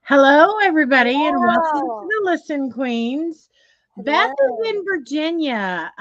Hello, everybody, and welcome to Hello. the Listen Queens. Beth is Hello. in Virginia.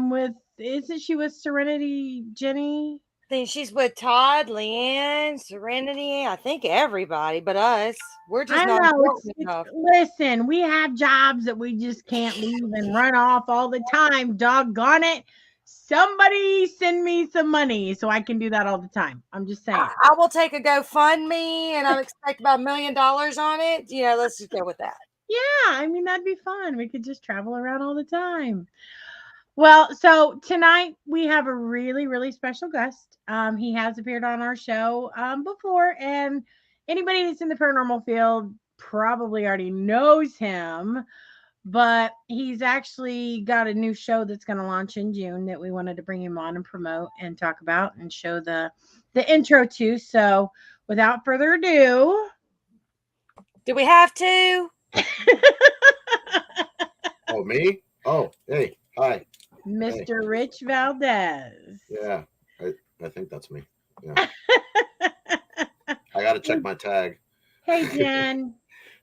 With isn't she with Serenity Jenny? Think she's with Todd, Leanne, Serenity. I think everybody but us. We're just I not know important it's enough. listen, we have jobs that we just can't leave and run off all the time. Doggone it. Somebody send me some money so I can do that all the time. I'm just saying. I will take a GoFundMe and I expect about $1 million on it. Let's just go with that. Yeah, I mean that'd be fun. We could just travel around all the time. Well, so tonight we have a really, really special guest. He has appeared on our show before, and anybody that's in the paranormal field probably already knows him. But he's actually got a new show that's going to launch in June that we wanted to bring him on and promote and talk about and show the intro to. So, without further ado, Do we have to? Oh, me? Oh, hey, hi. Hey, Mr. Rich Valdez. yeah, I think that's me. Yeah, I got to check my tag. Hey, Jen.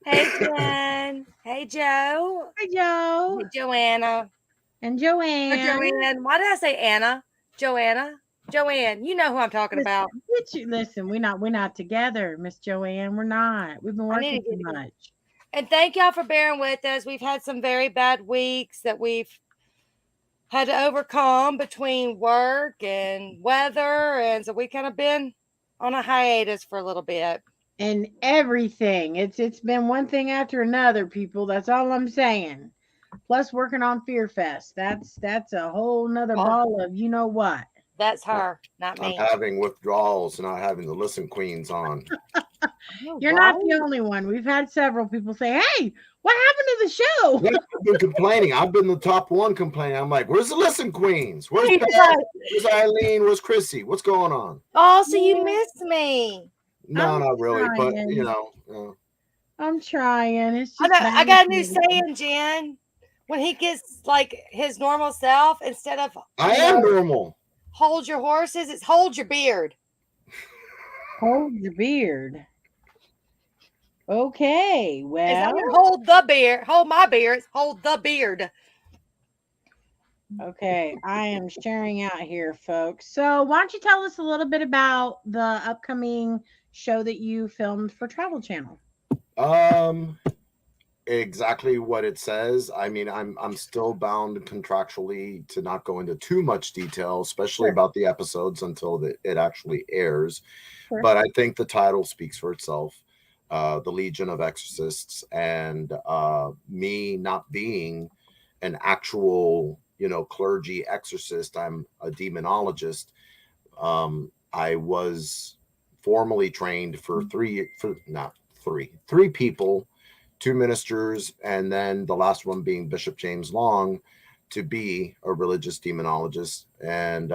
Hey, Jen. Hey, Joe. Hi, Joe. Hey, Joanna. And Or Joanne. Joanne. Why did I say Anna? Joanna. Joanne. You know who I'm talking Listen, about. listen, we're not together, Miss Joanne. We're not. We've been I need working to too get much. And thank y'all for bearing with us. We've had some very bad weeks that we've had to overcome between work and weather. And so we kind of been on a hiatus for a little bit. And everything. It's been one thing after another, people. That's all I'm saying. Plus working on Fear Fest. That's a whole nother Oh, ball of you know what. that's her, not I'm me. having withdrawals, not having the Listen Queens on. Oh, You're not the right. only one. We've had several people say, "Hey, what happened to the show?" Yeah, I've been complaining. I've been the top one complaining. I'm like, where's the Listen Queens? Where's Beth? Where's Eileen? Where's Chrissy? What's going on? Oh, so you Yeah, missed me. No, I'm not really, but trying. uh, I'm trying. It's I just know. bad I got a new lately. saying, Jen. When he gets like his normal self, instead of, I am normal. hold your horses, it's hold your beard. Hold your beard. Okay, It's not well, even hold the beard, hold my beard, it's hold the beard. okay, I am sharing out here, folks. So, why don't you tell us a little bit about the upcoming show that you filmed for Travel Channel? Um, exactly what it says. I mean, I'm still bound contractually to not go into too much detail, especially Sure, about the episodes until it actually airs. sure. But I think the title speaks for itself. The Legion of Exorcists, and me not being an actual, clergy exorcist. I'm a demonologist. I was formally trained for three people, two ministers, and then the last one being Bishop James Long, to be a religious demonologist. And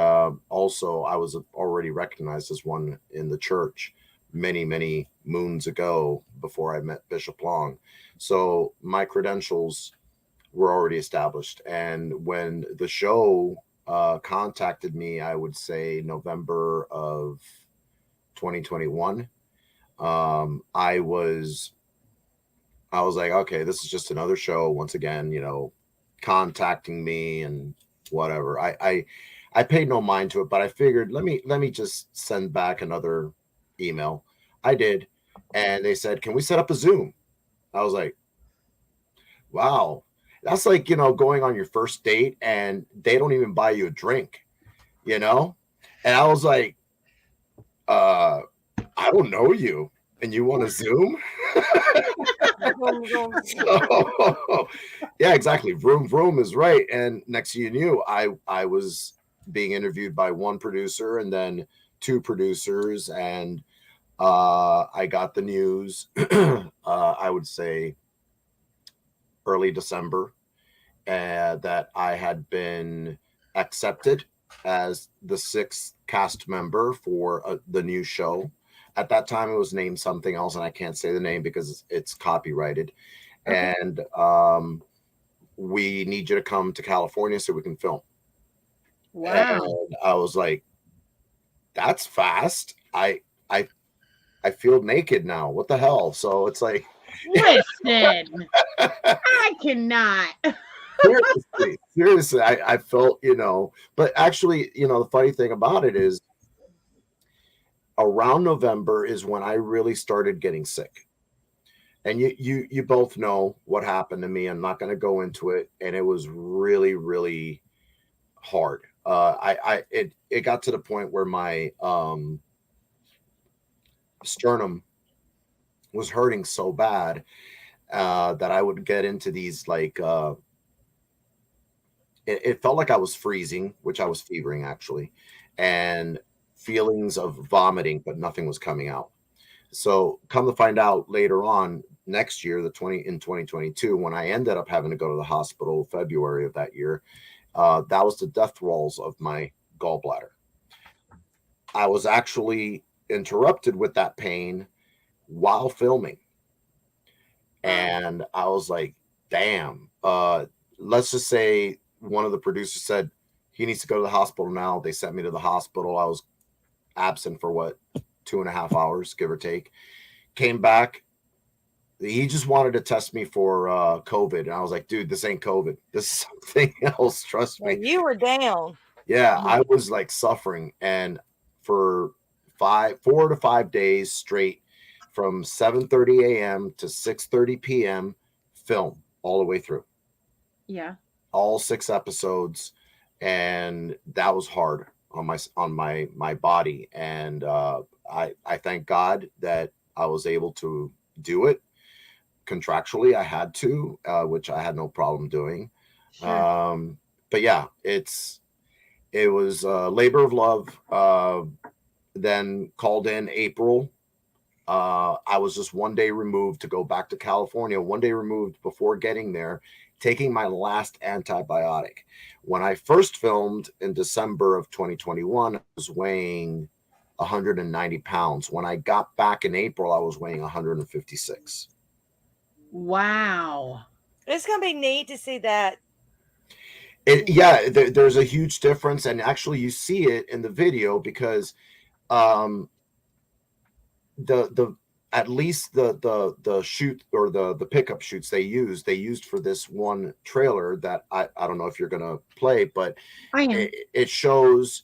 also, I was already recognized as one in the church many, many moons ago before I met Bishop Long. So my credentials were already established. And when the show contacted me, I would say November of 2021, I was like, okay, this is just another show. Once again, contacting me and whatever. I paid no mind to it, but I figured let me just send back another email. I did, and they said, "Can we set up a Zoom?" I was like, "Wow, that's like going on your first date and they don't even buy you a drink, you know?" And I was like, "Uh, I don't know you, and you want to Zoom?" So, yeah, exactly. Vroom vroom is right. And next thing you knew, I was being interviewed by one producer and then two producers, and I got the news. I would say early December, that I had been accepted as the sixth cast member for the new show. At that time, it was named something else, and I can't say the name because it's copyrighted. Okay. And we need you to come to California so we can film. Wow. And I was like, that's fast. I feel naked now. What the hell? So it's like, Listen, I cannot. Seriously, I felt, but actually, the funny thing about it is around November is when I really started getting sick. And you both know what happened to me. I'm not going to go into it. And it was really, really hard. It got to the point where my sternum was hurting so bad that I would get into these it felt like I was freezing, which I was fevering actually, and feelings of vomiting, but nothing was coming out. So come to find out later on next year, in 2022, when I ended up having to go to the hospital February of that year, that was the death rolls of my gallbladder. I was actually interrupted with that pain while filming. And I was like, damn, let's just say one of the producers said he needs to go to the hospital now. They sent me to the hospital. I was absent for 2.5 hours, give or take. Came back. He just wanted to test me for COVID. And I was like, dude, this ain't COVID. This is something else. Trust me. You were down. Yeah, I was like suffering. And for 4 to 5 days straight, from 7:30 a.m. to 6:30 p.m., film all the way through. Yeah. All 6 episodes. And that was hard on my body. And I thank God that I was able to do it. Contractually, I had to, which I had no problem doing. Sure. But yeah, it was labor of love. Then called in April. I was just 1 day removed to go back to California, 1 day removed before getting there, taking my last antibiotic. When I first filmed in December of 2021, I was weighing 190 pounds. When I got back in April, I was weighing 156. Wow. It's going to be neat to see that. There's a huge difference. And actually you see it in the video because at least the shoot or the pickup shoots they used for this one trailer that I don't know if you're going to play, but it shows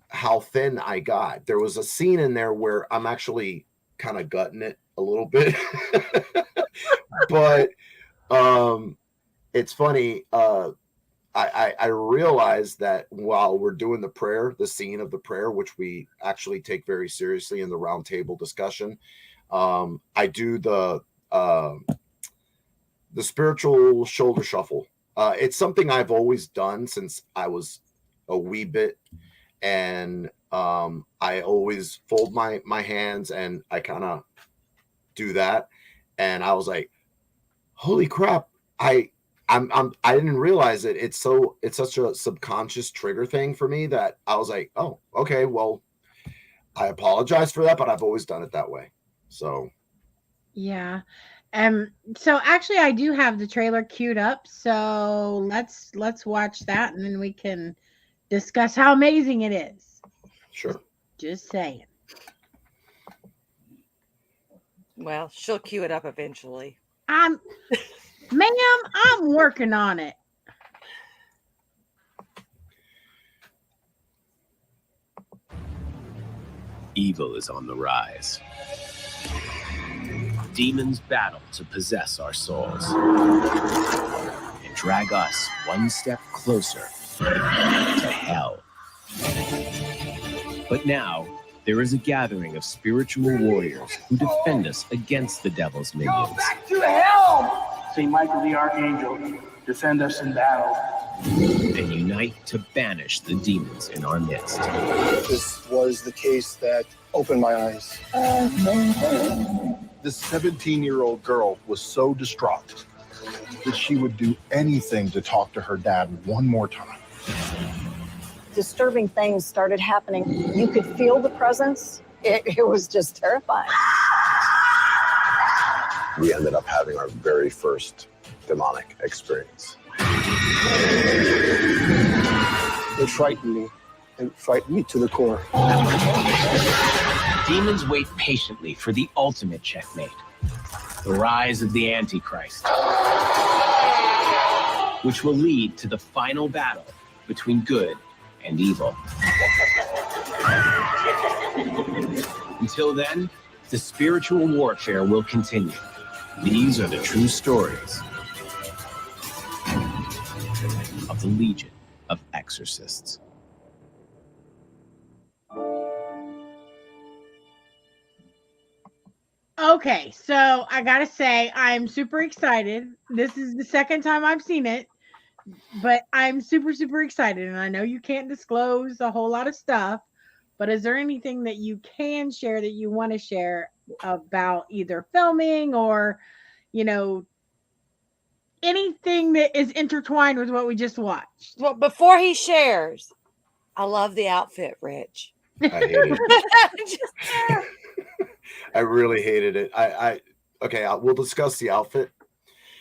how thin I got. There was a scene in there where I'm actually kind of gutting it a little bit. But it's funny. I realized that while we're doing the scene of the prayer, which we actually take very seriously in the round table discussion, I do the spiritual shoulder shuffle. It's something I've always done since I was a wee bit. And I always fold my hands and I kind of do that. And I was like, holy crap. I didn't realize it. It's such a subconscious trigger thing for me that I was like, oh, okay, well, I apologize for that, but I've always done it that way. So, yeah. So actually I do have the trailer queued up. So let's watch that and then we can discuss how amazing it is. Sure. Just saying. Well, she'll cue it up eventually. Ma'am, I'm working on it. Evil is on the rise. Demons battle to possess our souls and drag us one step closer to hell. But now, there is a gathering of spiritual warriors who defend us against the devil's minions. Go back to hell! St. Michael the Archangel, defend us in battle. And unite to banish the demons in our midst. This was the case that opened my eyes. This 17-year-old girl was so distraught that she would do anything to talk to her dad one more time. Disturbing things started happening. You could feel the presence. It was just terrifying. We ended up having our very first demonic experience. It frightened me. It frightened me to the core. Demons wait patiently for the ultimate checkmate. the rise of the Antichrist, which will lead to the final battle between good and evil. Until then, the spiritual warfare will continue. These are the true stories of the Legion of Exorcists. Okay, so I gotta say, I'm super excited. This is the second time I've seen it, but I'm super, super excited. And I know you can't disclose a whole lot of stuff, but is there anything that you can share that you want to share about either filming or, you know, anything that is intertwined with what we just watched? Well, before he shares, I love the outfit, Rich. I hated it. Just- I really hated it. Okay, we'll discuss the outfit.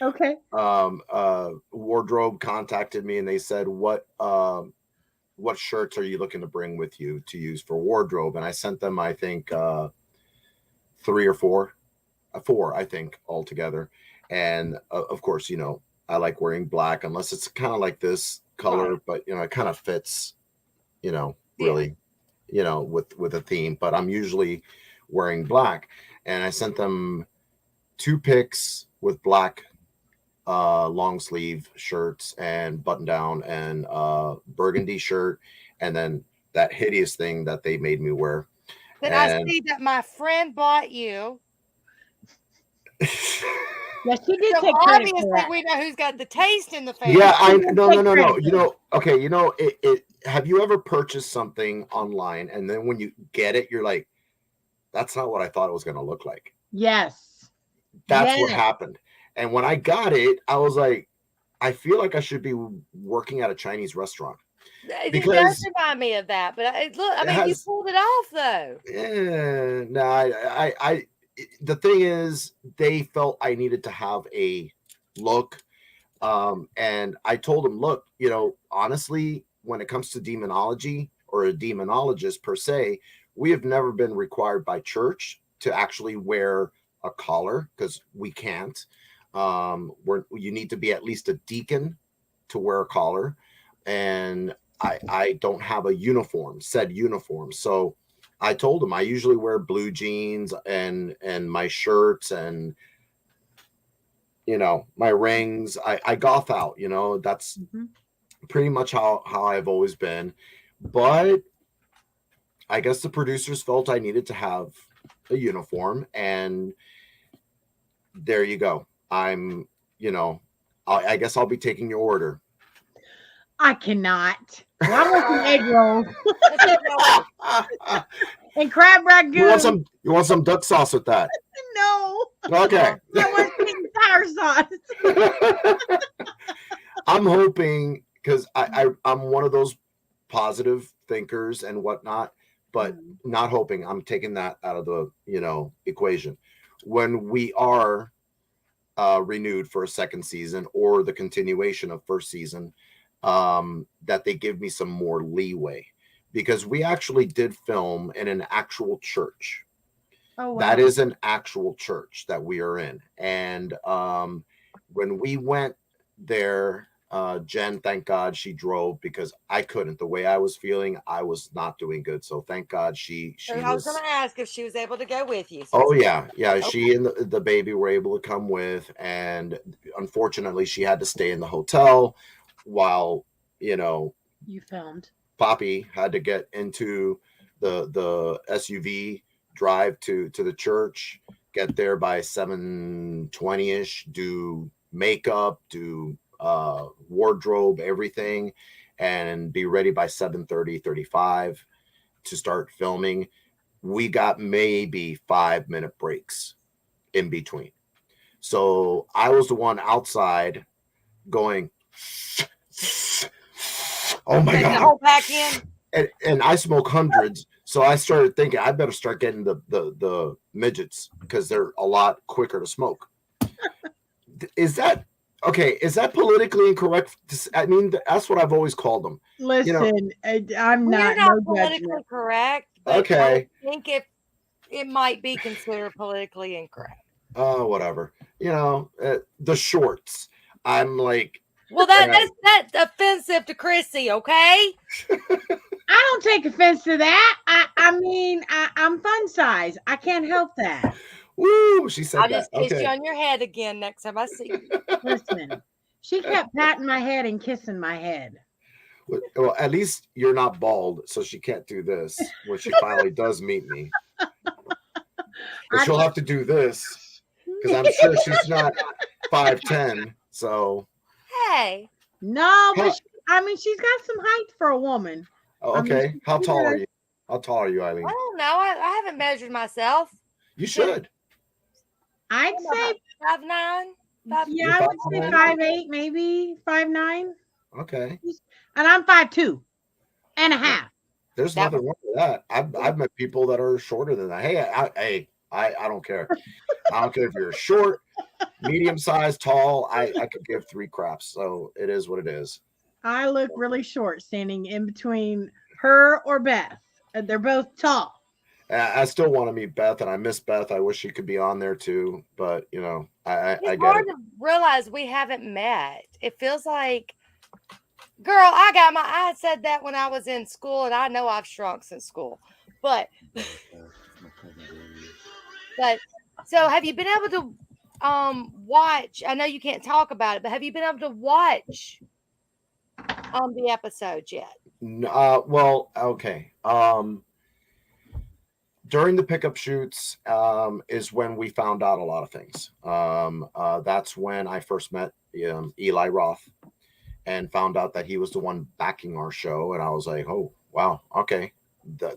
Okay. Wardrobe contacted me and they said, what shirts are you looking to bring with you to use for wardrobe? And I sent them, I think, 3 or 4, I think, altogether. And of course, you know, I like wearing black unless it's kind of like this color, right. But you know, it kind of fits, you know, really, you know, with a theme. But I'm usually wearing black, and I sent them 2 pics with black long sleeve shirts and button down and burgundy shirt, and then that hideous thing that they made me wear. Then I see that my friend bought you. Yeah, she did so take credit obviously for that. we know who's got the taste in the family. Yeah, no. You know, okay, you know, it have you ever purchased something online and then when you get it, you're like, that's not what I thought it was going to look like? Yes. That's what happened. And when I got it, I was like, I feel like I should be working at a Chinese restaurant. It does remind me of that, but look, I mean, you pulled it off though. Yeah, no, I the thing is, they felt I needed to have a look. And I told them, look, you know, honestly, when it comes to demonology or a demonologist per se, we have never been required by church to actually wear a collar because we can't. You need to be at least a deacon to wear a collar. And I don't have a said uniform. So I told him I usually wear blue jeans and my shirts and, you know, my rings. I goth out, you know, that's pretty much how I've always been. But I guess the producers felt I needed to have a uniform, and there you go. I'm, you know, I guess I'll be taking your order. I cannot. Well, I want some egg rolls and crab ragout. You want some duck sauce with that? No. Okay. I want sweet and sour sauce. I'm hoping, because I'm one of those positive thinkers and whatnot, but not hoping. I'm taking that out of the, you know, equation. When we are renewed for a second season or the continuation of first season, that they give me some more leeway, because we actually did film in an actual church. Oh, wow. That is an actual church that we are in. And when we went there, Jen, thank God she drove, because I couldn't. The way I was feeling, I was not doing good. So thank God she I was going to ask if she was able to go with you. Oh yeah. Okay. She and the baby were able to come with, and unfortunately she had to stay in the hotel while, you know, you filmed. Poppy had to get into the SUV, drive to the church, get there by 7:20ish, do makeup, do wardrobe, everything, and be ready by 7:35 to start filming. We got maybe 5-minute breaks in between. So I was the one outside going, oh my God. The whole pack in? And I smoke hundreds. So I started thinking I better start getting the midgets, because they're a lot quicker to smoke. Is that okay? Is that politically incorrect? I mean, that's what I've always called them. Listen, you know, I'm not. You're not politically correct. But okay. I think it might be considered politically incorrect. oh, whatever. The shorts. I'm like, Well, that's offensive to Chrissy, okay? I don't take offense to that. I mean, I'm fun size. I can't help that. woo, she said I'll that. just kiss Okay. you on your head again next time I see you. Listen, she kept patting my head and kissing my head. Well, at least you're not bald, so she can't do this when she finally does meet me. But she'll have to do this because I'm sure she's not 5'10". So Hey, No, Huh. but I mean, she's got some height for a woman. I mean, okay. How she tall are does. you? How tall are you, I Eileen? don't know. I haven't measured myself. You should. I'd I'm about say, 5'9", 5'. yeah, You're I would say 5'9"? 5'8", maybe 5'9", Okay. and I'm 5'2" and a half. There's That nothing wrong with that. I've met people that are shorter than that. Hey, I don't care. I don't care if you're short, medium sized, tall. I could give three craps. So it is what it is. I look really short standing in between her or Beth. They're both tall. I still want to meet Beth, and I miss Beth. I wish she could be on there too, but I It's get hard it. to realize we haven't met. It feels like, girl, I said that when I was in school, and I know I've shrunk since school. But so have you been able to watch? I know you can't talk about it, but have you been able to watch the episodes yet? Well, okay. During the pickup shoots is when we found out a lot of things. That's when I first met Eli Roth and found out that he was the one backing our show. And I was like, oh, wow, okay.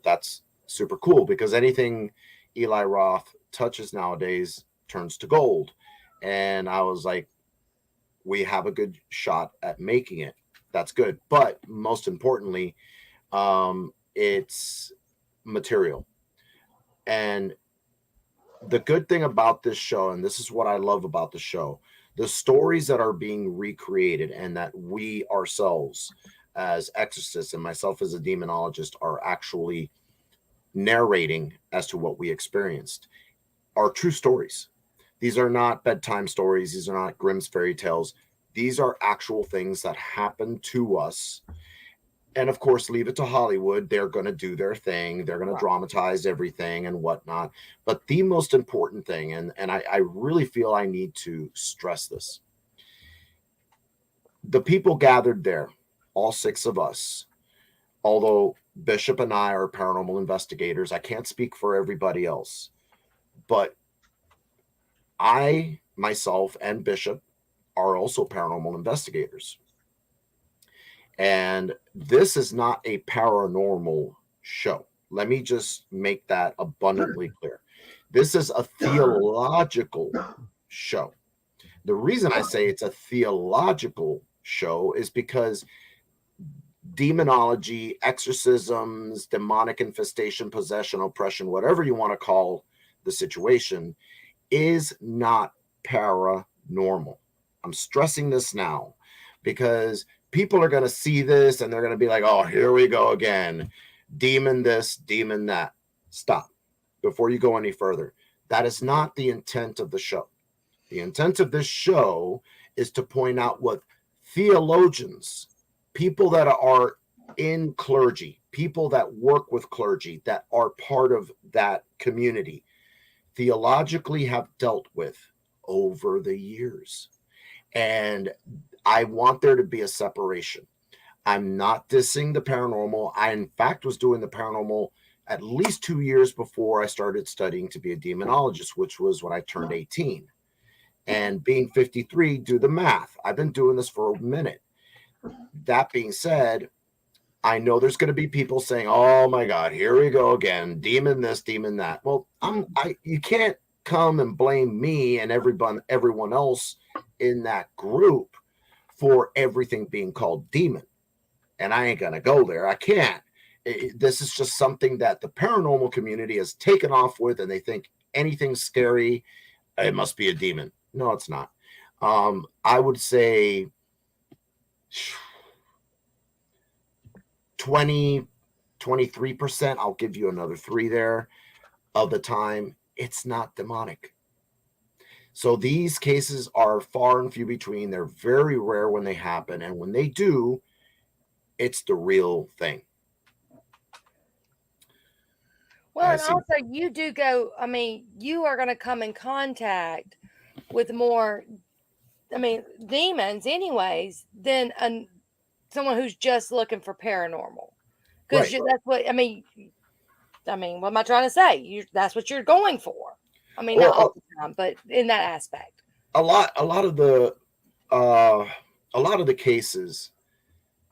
That's super cool because anything Eli Roth touches nowadays turns to gold. And I was like, we have a good shot at making it. That's good. But most importantly, it's material. And the good thing about this show, and this is what I love about the show, the stories that are being recreated and that we ourselves as exorcists and myself as a demonologist are actually narrating as to what we experienced are true stories. These are not bedtime stories. These are not Grimm's fairy tales. These are actual things that happen to us. And of course, leave it to Hollywood. They're going to do their thing. They're going to dramatize everything and whatnot. But the most important thing, and I really feel I need to stress this. The people gathered there, all six of us, although Bishop and I are paranormal investigators, I can't speak for everybody else. But I, myself, and Bishop are also paranormal investigators. And this is not a paranormal show. Let me just make that abundantly clear. This is a theological show. The reason I say it's a theological show is because demonology, exorcisms, demonic infestation, possession, oppression, whatever you want to call the situation, is not paranormal. I'm stressing this now because people are going to see this and they're going to be like, oh, here we go again. Demon this, demon that. Stop before you go any further. That is not the intent of the show. The intent of this show is to point out what theologians, people that are in clergy, people that work with clergy, that are part of that community, theologically have dealt with over the years. And I want there to be a separation. I'm not dissing the paranormal. I, in fact, was doing the paranormal at least 2 years before I started studying to be a demonologist, which was when I turned 18. And being 53, do the math. I've been doing this for a minute. That being said, I know there's going to be people saying, oh my God, here we go again. Demon this, demon that. Well, you can't come and blame me and everyone else in that group for everything being called demon. And I ain't going to go there. I can't. This is just something that the paranormal community has taken off with, and they think anything scary, it must be a demon. No, it's not. I would say 20, 23%, I'll give you another 3 there, of the time, it's not demonic. So these cases are far and few between. They're very rare when they happen. And when they do, it's the real thing. Well, I and see. also you do go, I mean, you are going to come in contact with more, I mean, demons anyways, than someone who's just looking for paranormal. Because Right. that's what, what am I trying to say? That's what you're going for. I mean, not Well, all the time, but in that aspect. a lot of the cases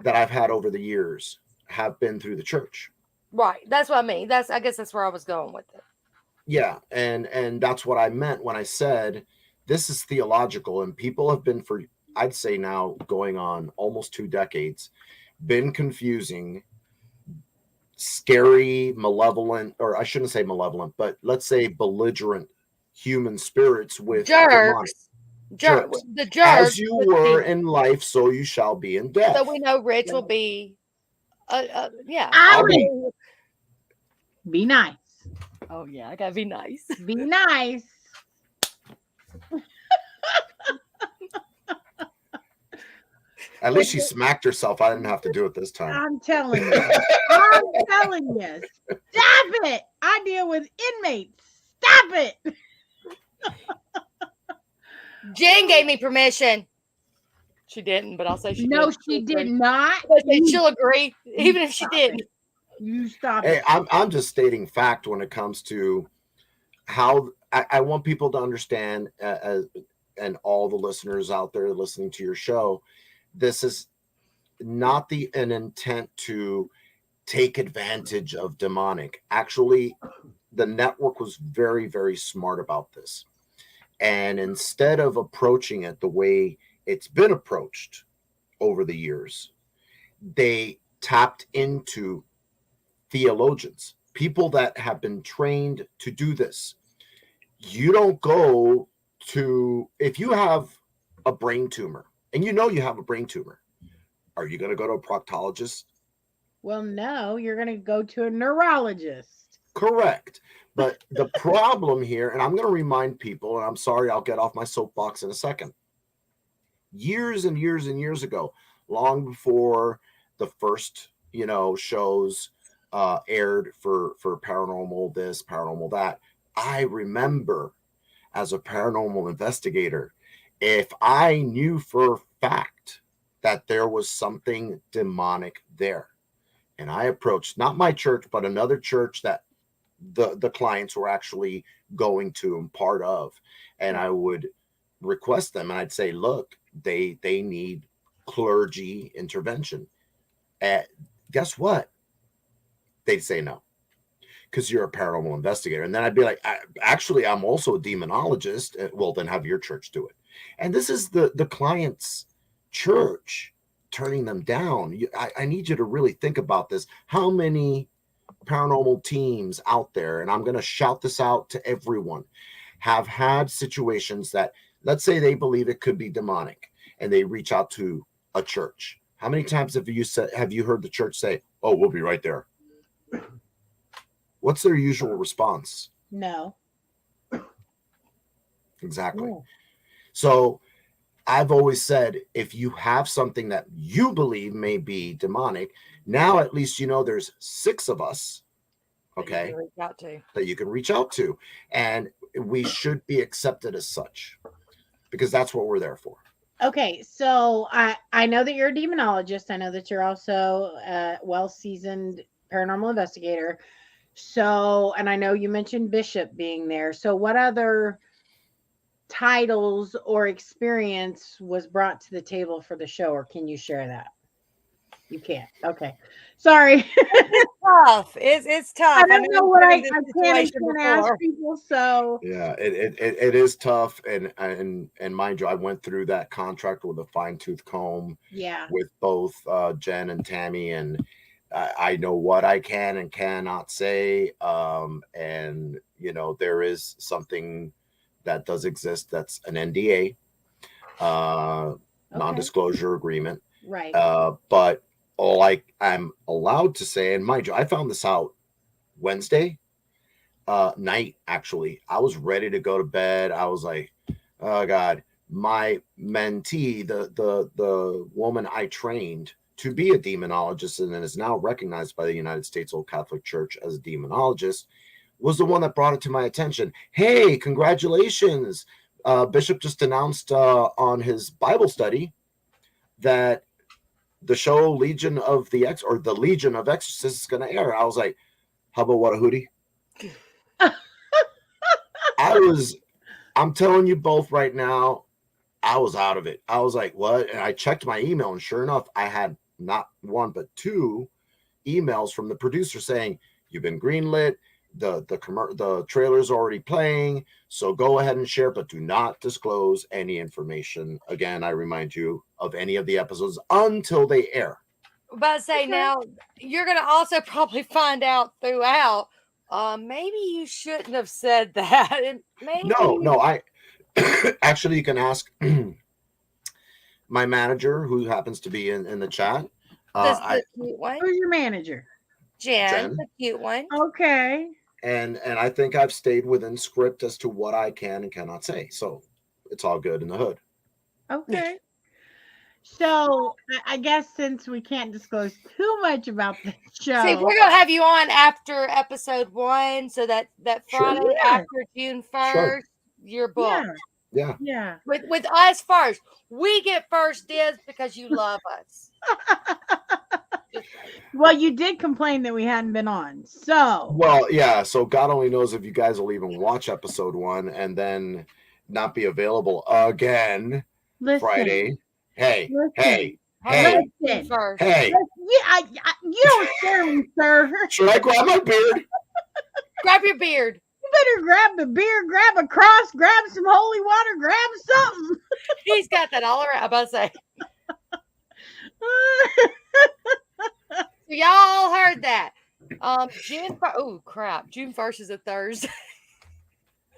that I've had over the years have been through the church. Right. That's what I mean. I guess that's where I was going with it. Yeah, and that's what I meant when I said this is theological, and people have been, for I'd say now going on almost 2 decades, been confusing scary, malevolent, or I shouldn't say malevolent, but let's say belligerent human spirits with demonic. Jerks. The jerks. As you were in life, so you shall be in death. So we know Rich will be, yeah. I'll be nice. Oh yeah, I gotta be nice. Be nice. At least she smacked herself. I didn't have to do it this time. I'm telling you. I'm telling you. Stop it. I deal with inmates. Stop it. Jen gave me permission. She didn't, but I'll say she did. No, she did not. She'll agree, even if she didn't. You stop Hey, it. I'm just stating fact when it comes to how I want people to understand, and all the listeners out there listening to your show, this is not an intent to take advantage of demonic. Actually, the network was very, very smart about this. And instead of approaching it the way it's been approached over the years, they tapped into theologians, people that have been trained to do this. You don't go to, if you have a brain tumor and you know you have a brain tumor, are you going to go to a proctologist? Well, no, you're going to go to a neurologist. Correct. But the problem here, and I'm going to remind people, and I'm sorry, I'll get off my soapbox in a second. Years and years and years ago, long before the first, shows aired for paranormal this, paranormal that, I remember as a paranormal investigator, if I knew for a fact that there was something demonic there, and I approached not my church, but another church that the clients were actually going to and part of, and I would request them, and I'd say, look, they need clergy intervention. Guess what? They'd say no, because you're a paranormal investigator. And then I'd be like, actually, I'm also a demonologist. Well, then have your church do it. And this is the client's church turning them down. I need you to really think about this. How many paranormal teams out there, and I'm going to shout this out to everyone, have had situations that, let's say they believe it could be demonic, and they reach out to a church. Have you heard the church say, oh, we'll be right there? What's their usual response? No. Exactly. No. So I've always said, if you have something that you believe may be demonic, now at least there's 6 of us, okay, that you can reach out to. And we should be accepted as such, because that's what we're there for. Okay, so I know that you're a demonologist. I know that you're also a well-seasoned paranormal investigator. So, and I know you mentioned Bishop being there. So what other titles or experience was brought to the table for the show, or can you share that? You can't. Okay. Sorry. It's tough. It's tough. I don't know what I can and can't ask people. So yeah, it is tough. And mind you, I went through that contract with a fine-tooth comb. Yeah. With both Jen and Tammy, and I know what I can and cannot say. And there is something that does exist. That's an NDA, non-disclosure agreement. Right. But all I'm allowed to say, and mind you, I found this out Wednesday night, actually. I was ready to go to bed. I was like, oh God, my mentee, the woman I trained to be a demonologist and is now recognized by the United States Old Catholic Church as a demonologist, was the one that brought it to my attention. Hey, congratulations. Bishop just announced on his Bible study that the show Legion of Exorcists is going to air. I was like, how about what a hootie? I'm telling you both right now, I was out of it. I was like, what? And I checked my email, and sure enough, I had not one, but two emails from the producer saying, you've been greenlit. The trailer's already playing. So go ahead and share, but do not disclose any information. Again, I remind you of any of the episodes until they air. But say now, you're going to also probably find out throughout, maybe you shouldn't have said that. And maybe No, I actually, you can ask my manager, who happens to be in the chat. The cute one. Who's your manager? Jen, the cute one. Okay. And I think I've stayed within script as to what I can and cannot say. So it's all good in the hood. Okay. So I guess since we can't disclose too much about the show, See, we're gonna have you on after episode 1, so that Friday Sure. after June 1st, Sure. you're booked. Yeah. With us first, we get first dibs because you love us. Well, you did complain that we hadn't been on, so Well, yeah. So God only knows if you guys will even watch episode 1 and then not be available again Friday. Hey. Listen first. Hey. Yeah, you don't scare me, sir. Should I grab my beard? Grab your beard. You better grab the beer, grab a cross, grab some holy water, grab something. He's got that all around. I'm about to say. So y'all heard that. June 1st is a Thursday.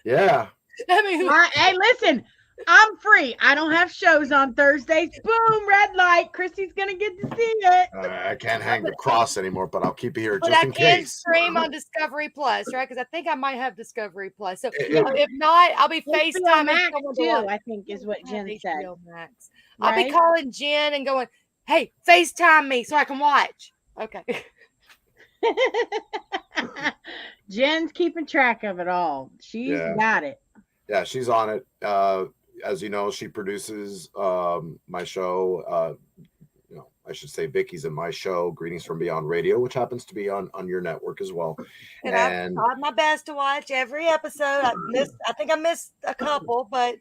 Yeah. I mean, hey, listen, I'm free. I don't have shows on Thursdays. Boom, red light. Chrissy's gonna get to see it. I can't hang the cross anymore, but I'll keep it here but just I in can case. stream on Discovery Plus, right? Because I think I might have Discovery Plus. So if not, I'll be HBO FaceTiming Max someone too, I think is what Jen said. HBO Max. I'll be Right? calling Jen and going, "Hey, FaceTime me so I can watch." Okay. Jen's keeping track of it all. She's got it. Yeah, she's on it. As you know, she produces my show. I should say Vicky's in my show, Greetings from Beyond Radio, which happens to be on your network as well. And I've tried my best to watch every episode. I think I missed a couple, but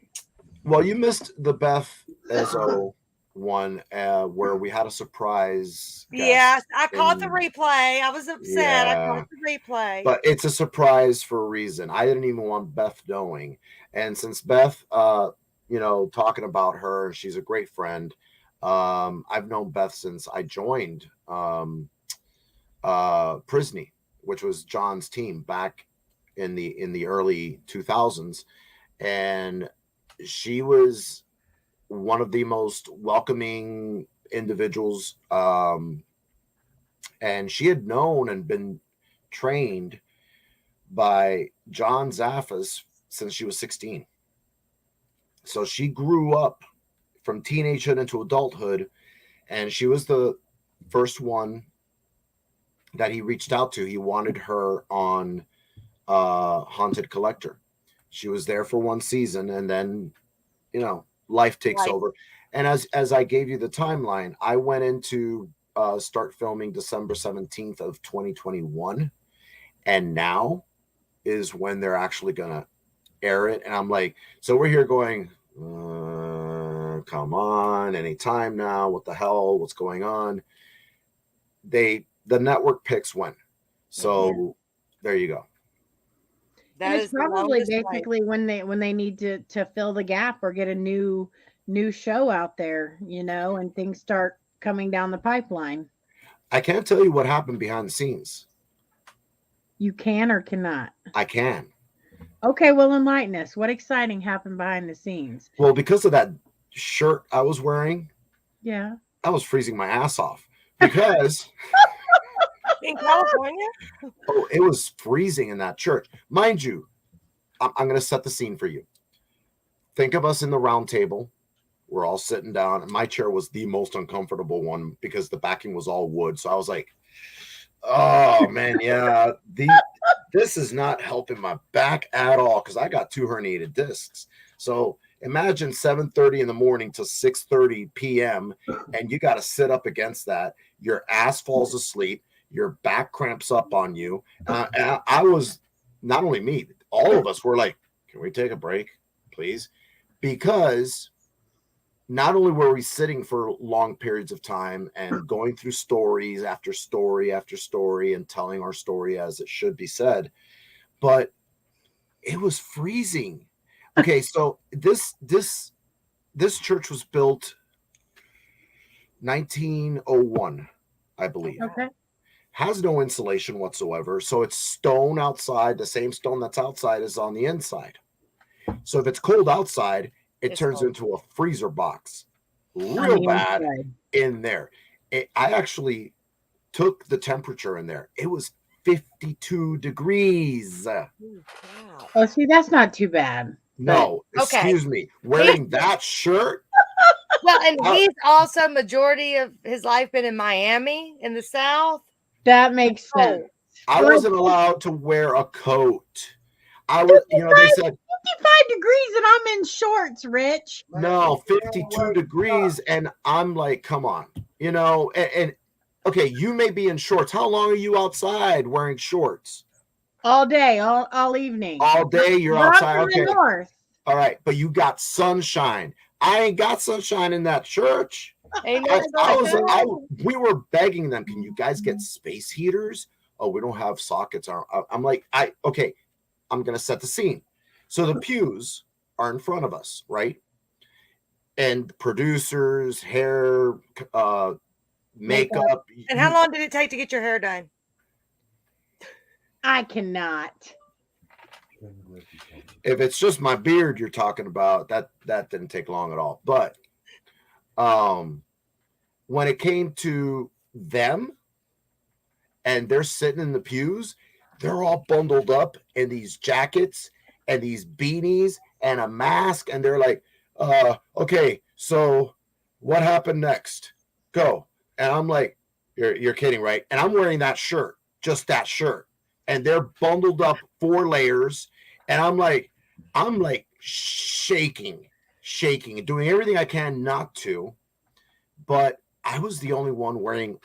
well, you missed the Beth Ezzo one where we had a surprise. Yeah, I caught the replay. I was upset. I caught the replay. But it's a surprise for a reason. I didn't even want Beth knowing. And since Beth, talking about her, she's a great friend. I've known Beth since I joined Prisney, which was John's team back in the early 2000s. And she was one of the most welcoming individuals. And she had known and been trained by John Zaffis since she was 16. So she grew up from teenagehood into adulthood, and she was the first one that he reached out to. He wanted her on Haunted Collector. She was there for one season, and then, life takes over. And as I gave you the timeline, I went into start filming December 17th of 2021, and now is when they're actually gonna air it. And I'm like, so we're here going, come on, any time now, what the hell, what's going on? The network picks when, so there you go. That is probably basically when they need to fill the gap or get a new show out there, and things start coming down the pipeline. I can't tell you what happened behind the scenes. You can or cannot? I can. Okay, well, enlighten us. What exciting happened behind the scenes? Well, because of that shirt I was wearing, yeah, I was freezing my ass off because in California, it was freezing in that church. Mind you, I'm going to set the scene for you. think of us in the round table. We're all sitting down, and my chair was the most uncomfortable one because the backing was all wood. So I was like, oh man, yeah, this is not helping my back at all because I got 2 herniated discs. So imagine 7:30 in the morning to 6:30 p.m. and you got to sit up against that. Your ass falls asleep. Your back cramps up on you. And I was, not only me, all of us were like, can we take a break, please? Because not only were we sitting for long periods of time and going through stories after story after story and telling our story as it should be said, but it was freezing. Okay, so this church was built 1901, I believe. Okay. Has no insulation whatsoever, so it's stone outside. The same stone that's outside is on the inside. So if it's cold outside, it turns cold. into a freezer box, real bad in there. I actually took the temperature in there. It was 52 degrees. Oh, see, that's not too bad. No, Okay. excuse me. Wearing that shirt. Well, and he's also majority of his life been in Miami in the South. That makes sense. I wasn't allowed to wear a coat. I was, they said 55 degrees and I'm in shorts, Rich. no, 52 degrees, and I'm like, come on, and okay, you may be in shorts. How long are you outside wearing shorts? All day, all evening. All day you're We're outside. up in the Okay. north. All right, but you got sunshine. I ain't got sunshine in that church. We were begging them, can you guys get space heaters? Oh, we don't have sockets. I'm like, okay, I'm going to set the scene. So the pews are in front of us, right? And producers, hair, makeup. And how long did it take to get your hair done? I cannot. If it's just my beard you're talking about, that didn't take long at all. But when it came to them and they're sitting in the pews, they're all bundled up in these jackets and these beanies and a mask, and they're like, okay, so what happened next? Go. And I'm like, you're kidding, right? And I'm wearing that shirt, just that shirt, and they're bundled up 4 layers, and I'm like shaking and doing everything I can not to, but I was the only one wearing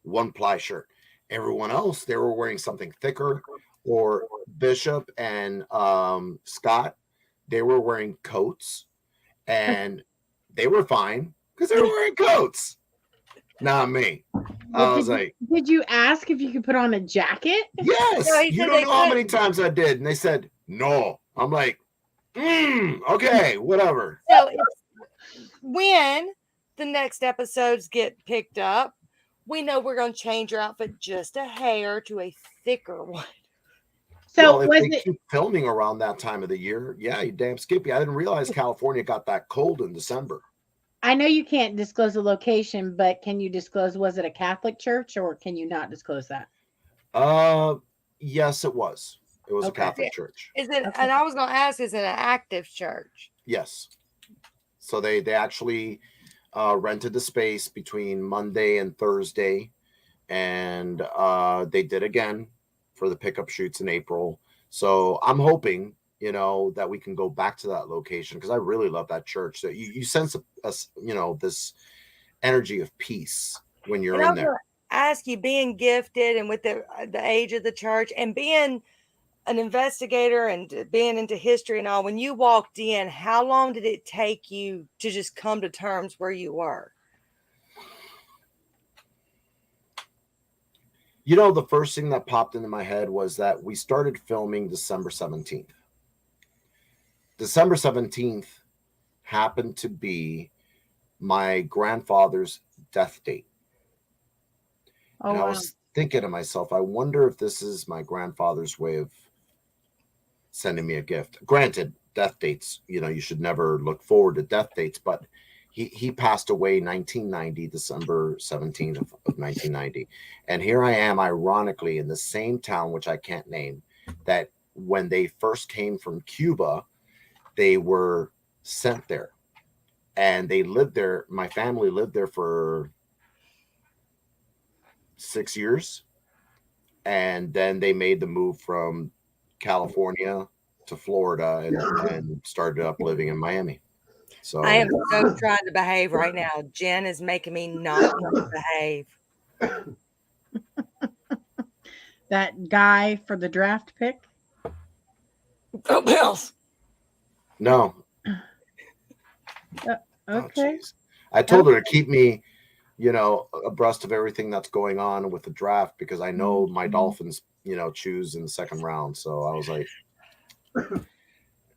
1-ply shirt. Everyone else, they were wearing something thicker, or Bishop and Scott, they were wearing coats, and they were fine because they were wearing coats. Not me. I was like, did you ask if you could put on a jacket? yes. No, You don't know how many times I did. And they said, no. I'm like, okay, whatever. So when the next episodes get picked up, we know we're going to change your outfit just a hair to a thicker one. So well, if they keep filming around that time of the year, yeah, you damn skippy. I didn't realize California got that cold in December. I know you can't disclose the location, but can you disclose, was it a Catholic church, or can you not disclose that? Yes, it was. It was a Catholic church. Is it? And I was going to ask, is it an active church? Yes. So they actually rented the space between Monday and Thursday, and they did again for the pickup shoots in April. So I'm hoping, that we can go back to that location, because I really love that church. So you sense this energy of peace when you're in there. Ask you, being gifted and with the age of the church and being an investigator and being into history and all, when you walked in, how long did it take you to just come to terms where you were? The first thing that popped into my head was that we started filming December 17th. December 17th happened to be my grandfather's death date. Oh, and I wow. was thinking to myself, I wonder if this is my grandfather's way of sending me a gift. Granted, death dates, you should never look forward to death dates, but he passed away 1990, December 17th of 1990. And here I am, ironically, in the same town, which I can't name, that when they first came from Cuba, they were sent there, and they lived there. My family lived there for 6 years, and then they made the move from California to Florida and started up living in Miami. So I am so trying to behave right now. Jen is making me not want to behave. That guy for the draft pick. Go Bills. no. Okay. Oh, I told her to keep me, abreast of everything that's going on with the draft, because I know my Dolphins, choose in the second round. So I was like,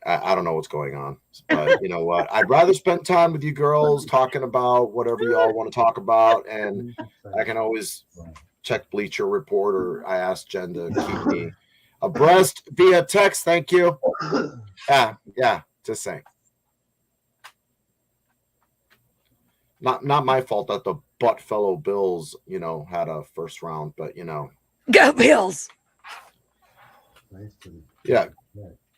I don't know what's going on, but you know what? I'd rather spend time with you girls talking about whatever y'all want to talk about, and I can always check Bleacher Report, or I asked Jen to keep me abreast via text. Thank you. Yeah, just saying. Not my fault that the butt fellow Bills, had a first round, but Go Bills. Yeah,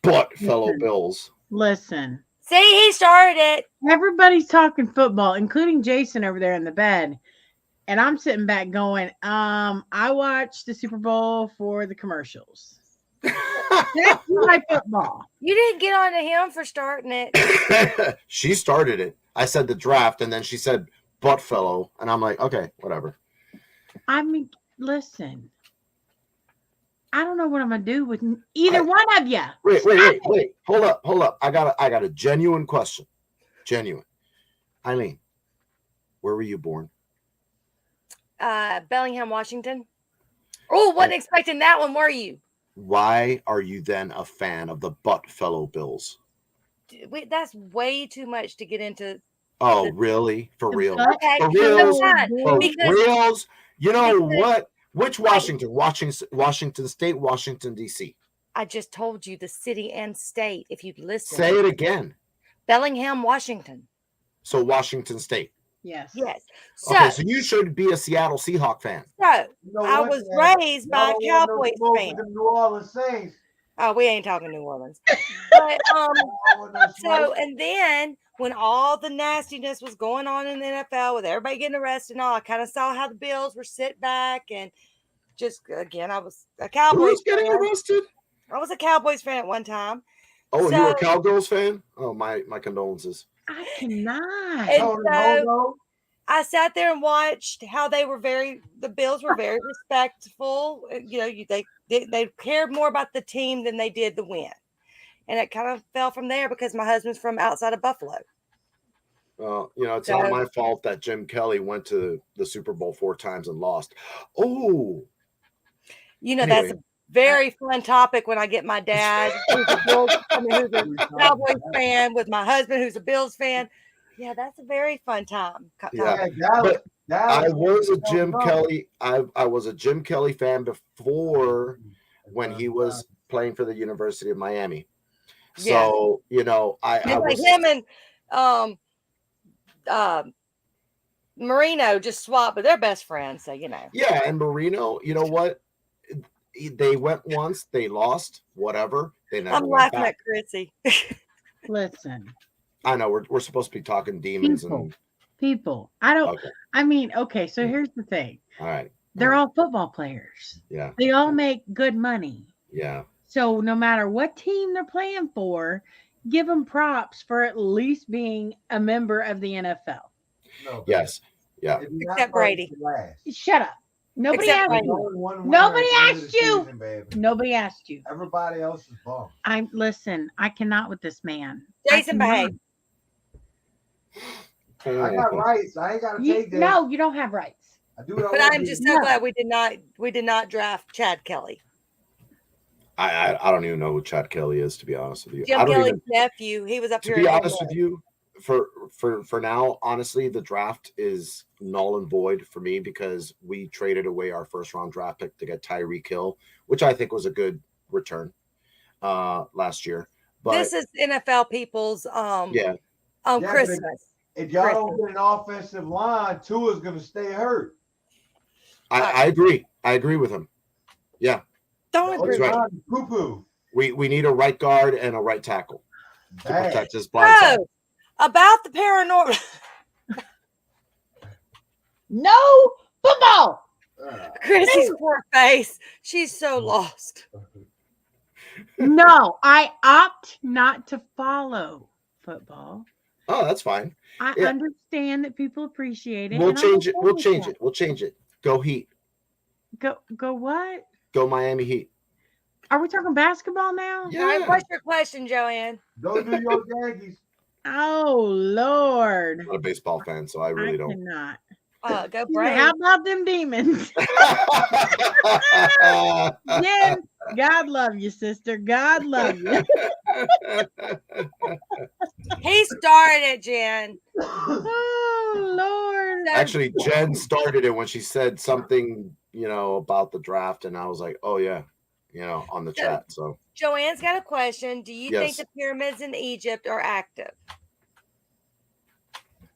butt fellow Bills. Listen. See, he started it. Everybody's talking football, including Jason over there in the bed. And I'm sitting back going, I watched the Super Bowl for the commercials. That's my football. You didn't get on to him for starting it. She started it. I said the draft, and then she said butt fellow, and I'm like, okay, whatever. I mean, listen. I don't know what I'm gonna do with either one of you. Wait. Hold up. I got a genuine question. Genuine. Eileen, where were you born? Bellingham, Washington. Oh, wasn't expecting that one, were you? Why are you then a fan of the butt fellow Bills? Wait, that's way too much to get into. Oh, really? For real? Okay, For reals? For because reals? You know what? Which Washington? Washington State, Washington, D.C. I just told you the city and state, if you'd listen. Say it again. Bellingham, Washington. So Washington State. Yes. So, Okay, so you should be a Seattle Seahawk fan. So I was raised by a Cowboys fan. New Orleans Saints. Oh, we ain't talking New Orleans. But so, and then when all the nastiness was going on in the NFL with everybody getting arrested and all, I kind of saw how the Bills were sit back and just, again, I was a Cowboys Who was getting fan. arrested? I was a Cowboys fan at one time. Oh, you were a Cowgirls fan? Oh, my condolences. I cannot. And so I sat there and watched how the Bills were very respectful. They cared more about the team than they did the win. And it kind of fell from there because my husband's from outside of Buffalo. Well, it's not my fault that Jim Kelly went to the Super Bowl 4 times and lost. Oh. Anyway. That's a very fun topic when I get my dad, who's a Cowboys fan, with my husband, who's a Bills fan. Yeah, that's a very fun time. Yeah, I was a Jim Kelly. I was a Jim Kelly fan before when he was playing for the University of Miami. So I was him and Marino just swapped, but they're best friends. So Yeah, and Marino, you know what? They went once, they lost, whatever. They never. I'm laughing at Chrissy. Listen. I know we're supposed to be talking demons people. I don't. Okay. I mean, okay. So here's the thing. All right. They're all football players. Yeah. They all make good money. Yeah. So no matter what team they're playing for, give them props for at least being a member of the NFL. No, yes. Yeah. Except Brady. Shut up. Nobody asked you. Nobody asked you. Nobody asked you. Everybody else is bum. Listen. I cannot with this man. Jason, behave. I got rights. I ain't got to take this. No, you don't have rights. I do it. But I'm just so glad we did not draft Chad Kelly. I don't even know who Chad Kelly is, to be honest with you. Jim Kelly's nephew. He was up here. To be honest with you, for now, honestly, the draft is null and void for me because we traded away our first round draft pick to get Tyreek Hill, which I think was a good return last year. But this is NFL people's Christmas. If y'all don't get an offensive line, Tua's going to stay hurt. I agree. I agree with him. Yeah. Don't agree. Right. We need a right guard and a right tackle to protect his blind side. About the paranormal. No football. Chrissy's poor face. She's so lost. No, I opt not to follow football. Oh, that's fine. I Yeah. understand that people appreciate it. We'll and I'm change it. okay We'll with change that. it. We'll change it. Go Heat. Go what? Go Miami Heat. Are we talking basketball now? All right, what's your question, Joanne? Go New York Yankees. Oh Lord. I'm not a baseball fan, so I really don't. Cannot. Go How Braves. about them demons? Jen, God love you, sister. God love you. He started it, Jen. Oh Lord. Actually, Jen started it when she said something, about the draft, and I was like, oh yeah, on the chat. So Joanne's got a question. Do you think Yes. the pyramids in Egypt are active?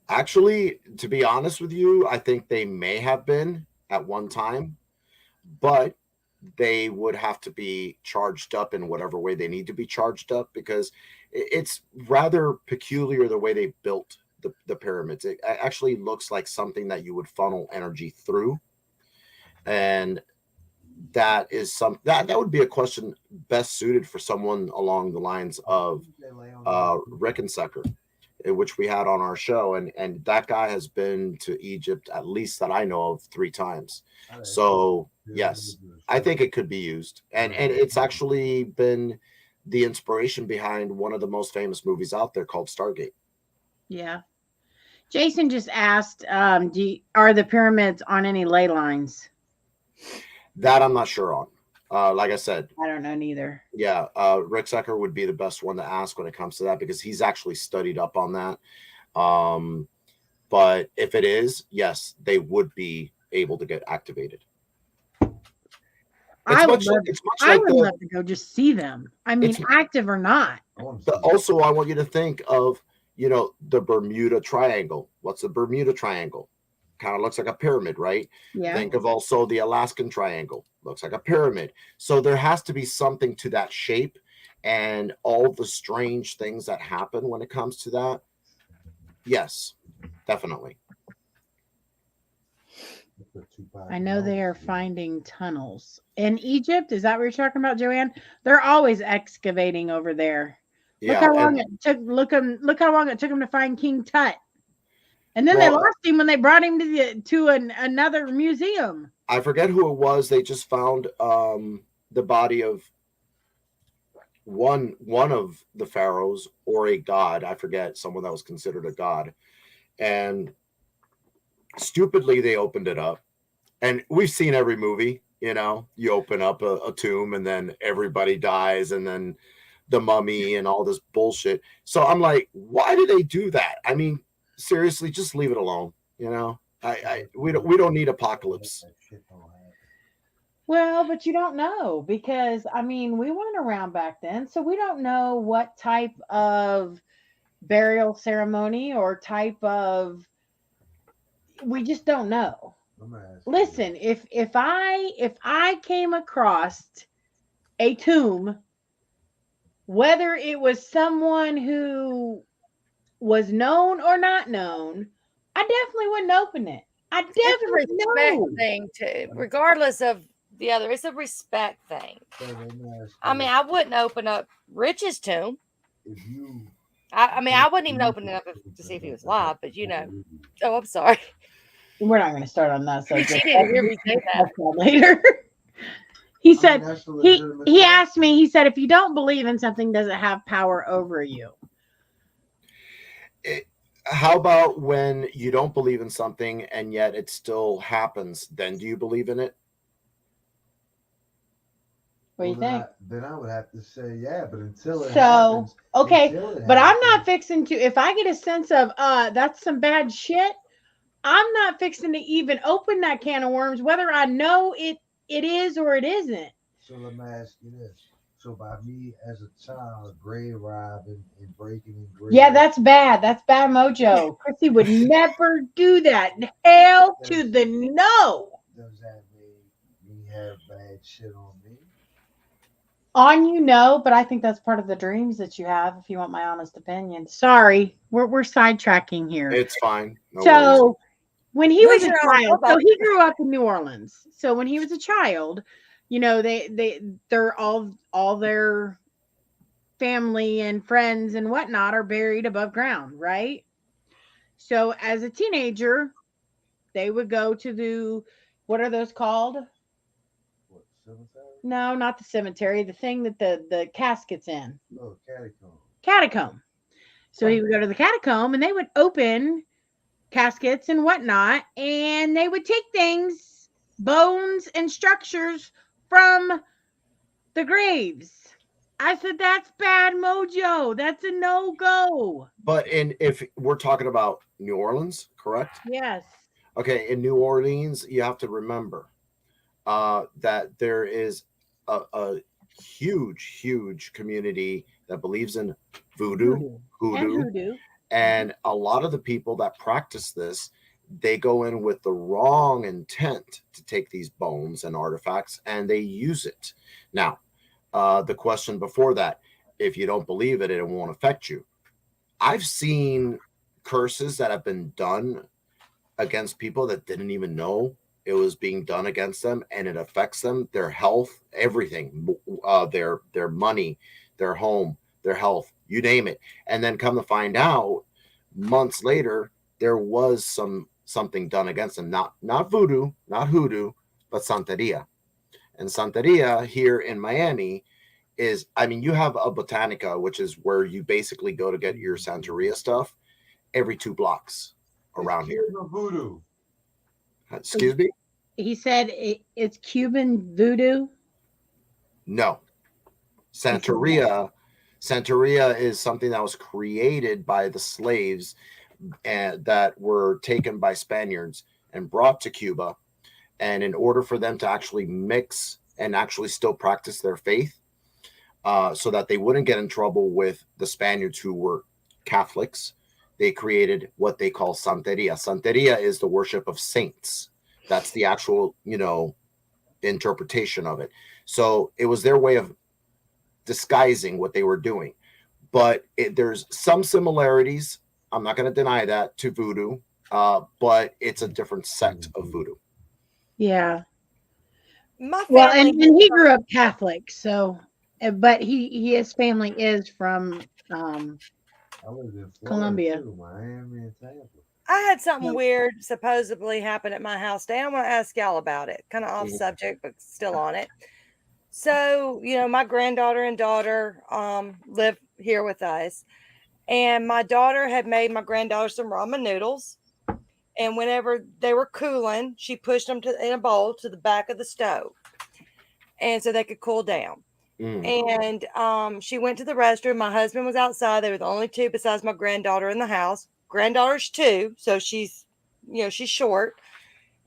actually, to be honest with you, I think they may have been at one time, but they would have to be charged up in whatever way they need to be charged up, because it's rather peculiar the way they built the pyramids. It actually looks like something that you would funnel energy through, and that is that would be a question best suited for someone along the lines of Reckensecker, which we had on our show, and that guy has been to Egypt, at least that I know of, 3 times. So yes, I think it could be used, and it's actually been the inspiration behind one of the most famous movies out there called Stargate. Yeah. Jason just asked, are the pyramids on any ley lines? That I'm not sure on. Like I said, I don't know neither. Yeah, Rick Secker would be the best one to ask when it comes to that, because he's actually studied up on that. But if it is, yes, they would be able to get activated. I would love to go just see them. I mean, active or not. But also, I want you to think of, the Bermuda Triangle. What's the Bermuda Triangle? Kind of looks like a pyramid, right? Yeah. Think of also the Alaskan Triangle. Looks like a pyramid. So there has to be something to that shape, and all the strange things that happen when it comes to that. Yes, definitely. I know they are finding tunnels in Egypt. Is that what you're talking about, Joanne? They're always excavating over there. Yeah, look how long it took. Look how long it took them to find King Tut, and then they lost him when they brought him to another museum. I forget who it was. They just found the body of one of the pharaohs, or a god. I forget, someone that was considered a god, and stupidly they opened it up. And we've seen every movie, you open up a tomb and then everybody dies, and then the mummy and all this bullshit. So I'm like, why do they do that? I mean, seriously, just leave it alone. We don't need apocalypse. Well, but you don't know, because I mean, we weren't around back then, so we don't know what type of burial ceremony or type of. We just don't know. Listen, if I came across a tomb, whether it was someone who was known or not known, I definitely wouldn't open it. I definitely it's a respect thing too, regardless of the other. It's a respect thing. I mean, I wouldn't open up Rich's tomb. I mean, I wouldn't even open it up to see if he was alive, but Oh, I'm sorry. We're not going to start on that subject. She didn't hear me say that. Later. He said, he asked me, he said, if you don't believe in something, does it have power over you? How about when you don't believe in something and yet it still happens? Then do you believe in it? What do you think? Then I would have to say, yeah, but until it happens. Okay, but I'm happens, not fixing to, if I get a sense of, that's some bad shit, I'm not fixing to even open that can of worms, whether I know it is or it isn't. So let me ask you this. So by me as a child, grave robbing and breaking and grave. Yeah, that's bad. That's bad mojo. Chrissy would never do that. Hell to the no. Does that mean me have bad shit on me? On you know, but I think that's part of the dreams that you have, if you want my honest opinion. Sorry, we're sidetracking here. It's fine. No worries. So when he At was least a you're on child, so football. he grew up in New Orleans. So when he was a child, you know, they're all their family and friends and whatnot are buried above ground, right? So as a teenager, they would go to the, what are those called? What, cemetery? No, not the cemetery. The thing that the casket's in. Oh, catacomb. Catacomb. So he would go to the catacomb and they would open caskets and whatnot, and they would take things, bones and structures from the graves. I said, that's bad mojo. That's a no-go. But if we're talking about New Orleans, correct? Yes. Okay, in New Orleans, you have to remember that there is a huge community that believes in voodoo, hoodoo, and a lot of the people that practice this, they go in with the wrong intent to take these bones and artifacts, and they use it. Now, the question before that, if you don't believe it, it won't affect you. I've seen curses that have been done against people that didn't even know it was being done against them, and it affects them, their health, everything, their money, their home, their health, you name it. And then come to find out, months later, there was something done against them. Not voodoo, not hoodoo, but Santeria. And Santeria here in Miami is, I mean, you have a Botanica, which is where you basically go to get your Santeria stuff every 2 blocks around here. Voodoo. Excuse me? He said it's Cuban voodoo. No. Santeria is something that was created by the slaves and that were taken by Spaniards and brought to Cuba. And in order for them to actually mix and actually still practice their faith, so that they wouldn't get in trouble with the Spaniards who were Catholics, they created what they call Santeria. Santeria is the worship of saints. That's the actual, interpretation of it. So it was their way of disguising what they were doing. But there's some similarities, I'm not going to deny that, to voodoo, but it's a different sect of voodoo. Yeah. My Well, family, and he grew up Catholic, so, but his family is from I was in Florida Columbia. too, Miami and Tampa. I had something weird supposedly happen at my house today. I want to ask y'all about it. Kind of off subject, but still on it. So, my granddaughter and daughter live here with us. And my daughter had made my granddaughter some ramen noodles. And whenever they were cooling, she pushed them in a bowl to the back of the stove. And so they could cool down. And she went to the restroom. My husband was outside. They were the only two besides my granddaughter in the house. Granddaughter's 2, so she's short.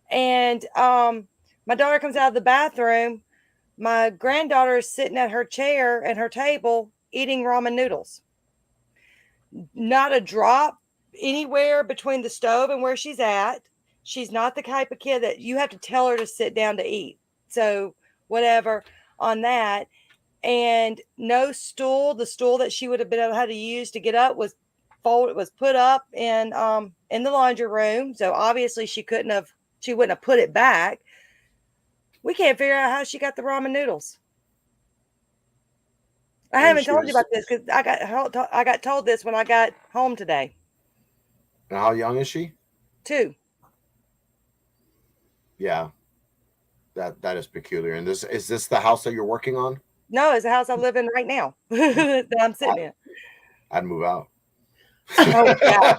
And my daughter comes out of the bathroom. My granddaughter is sitting at her chair and her table eating ramen noodles. Not a drop anywhere between the stove and where she's at. She's not the type of kid that you have to tell her to sit down to eat. So whatever on that. And no stool. The stool that she would have been able to use to get up was put up in the laundry room. So obviously she wouldn't have put it back. We can't figure out how she got the ramen noodles. I haven't told you about this because I got told this when I got home today. And how young is she? 2. Yeah, that is peculiar. And is this the house that you're working on? No, it's the house I live in right now that I'm sitting in. I'd move out. Oh, yeah.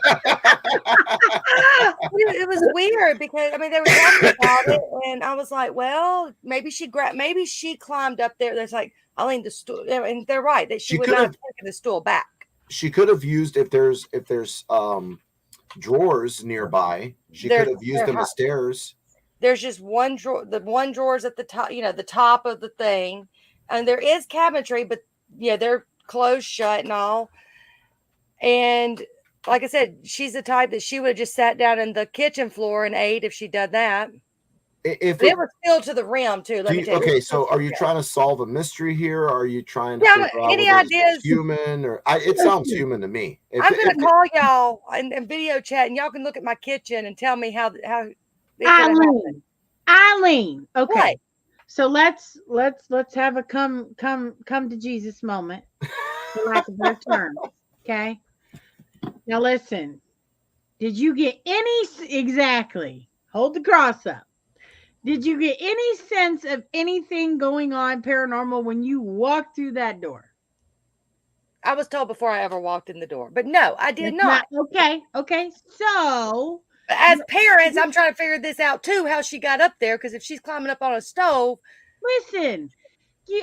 It was weird because they were talking about it, and I was like, well, maybe she climbed up there. There's like, I leaned the stool, and they're right that she would not have taken the stool back. She could have used if there's drawers nearby. She could have used them as stairs. There's just one drawer. The one drawer's at the top, the top of the thing, and there is cabinetry, but they're closed shut and all. And like I said, she's the type that she would have just sat down in the kitchen floor and ate if she'd done that. if But it was still to the rim too. Let me tell you. okay, so are you trying to solve a mystery here? Or are you trying to Yeah, figure out any whether it's ideas? human or it sounds human to me. I'm gonna call y'all and video chat, and y'all can look at my kitchen and tell me how it could have happened. Eileen. Okay. What? So let's have a come to Jesus moment, for lack of better terms. Okay. Now listen. Did you get any exactly? Hold the cross up. Did you get any sense of anything going on paranormal when you walked through that door? I was told before I ever walked in the door, but no, I did not. Okay. So, as parents, I'm trying to figure this out too, how she got up there. Because if she's climbing up on a stove, listen, we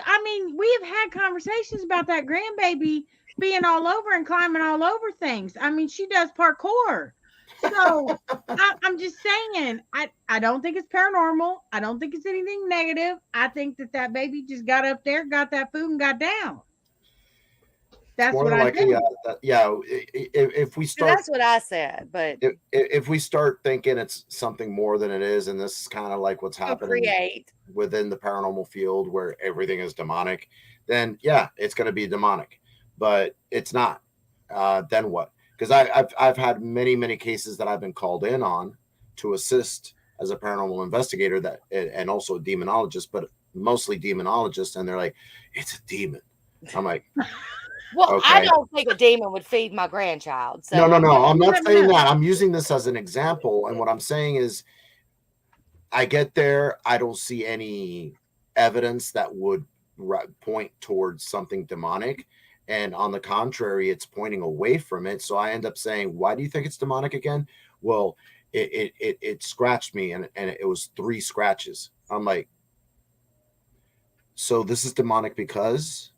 have had conversations about that grandbaby being all over and climbing all over things. I mean, she does parkour. So I'm just saying, I don't think it's paranormal. I don't think it's anything negative. I think that baby just got up there, got that food, and got down. That's what I think. If we start, that's what I said. But if we start thinking it's something more than it is, and this is kind of like what's happening within the paranormal field where everything is demonic, then yeah, it's going to be demonic. But it's not. Then what? Because I've had many cases that I've been called in on to assist as a paranormal investigator and also a demonologist, but mostly demonologist, and they're like, it's a demon. I'm like, well, okay. I don't think a demon would feed my grandchild. So no. I'm not saying that. I'm using this as an example, and what I'm saying is, I get there, I don't see any evidence that would point towards something demonic. And on the contrary, it's pointing away from it. So I end up saying, why do you think it's demonic again? Well, it scratched me and it was 3 scratches. I'm like, so this is demonic because,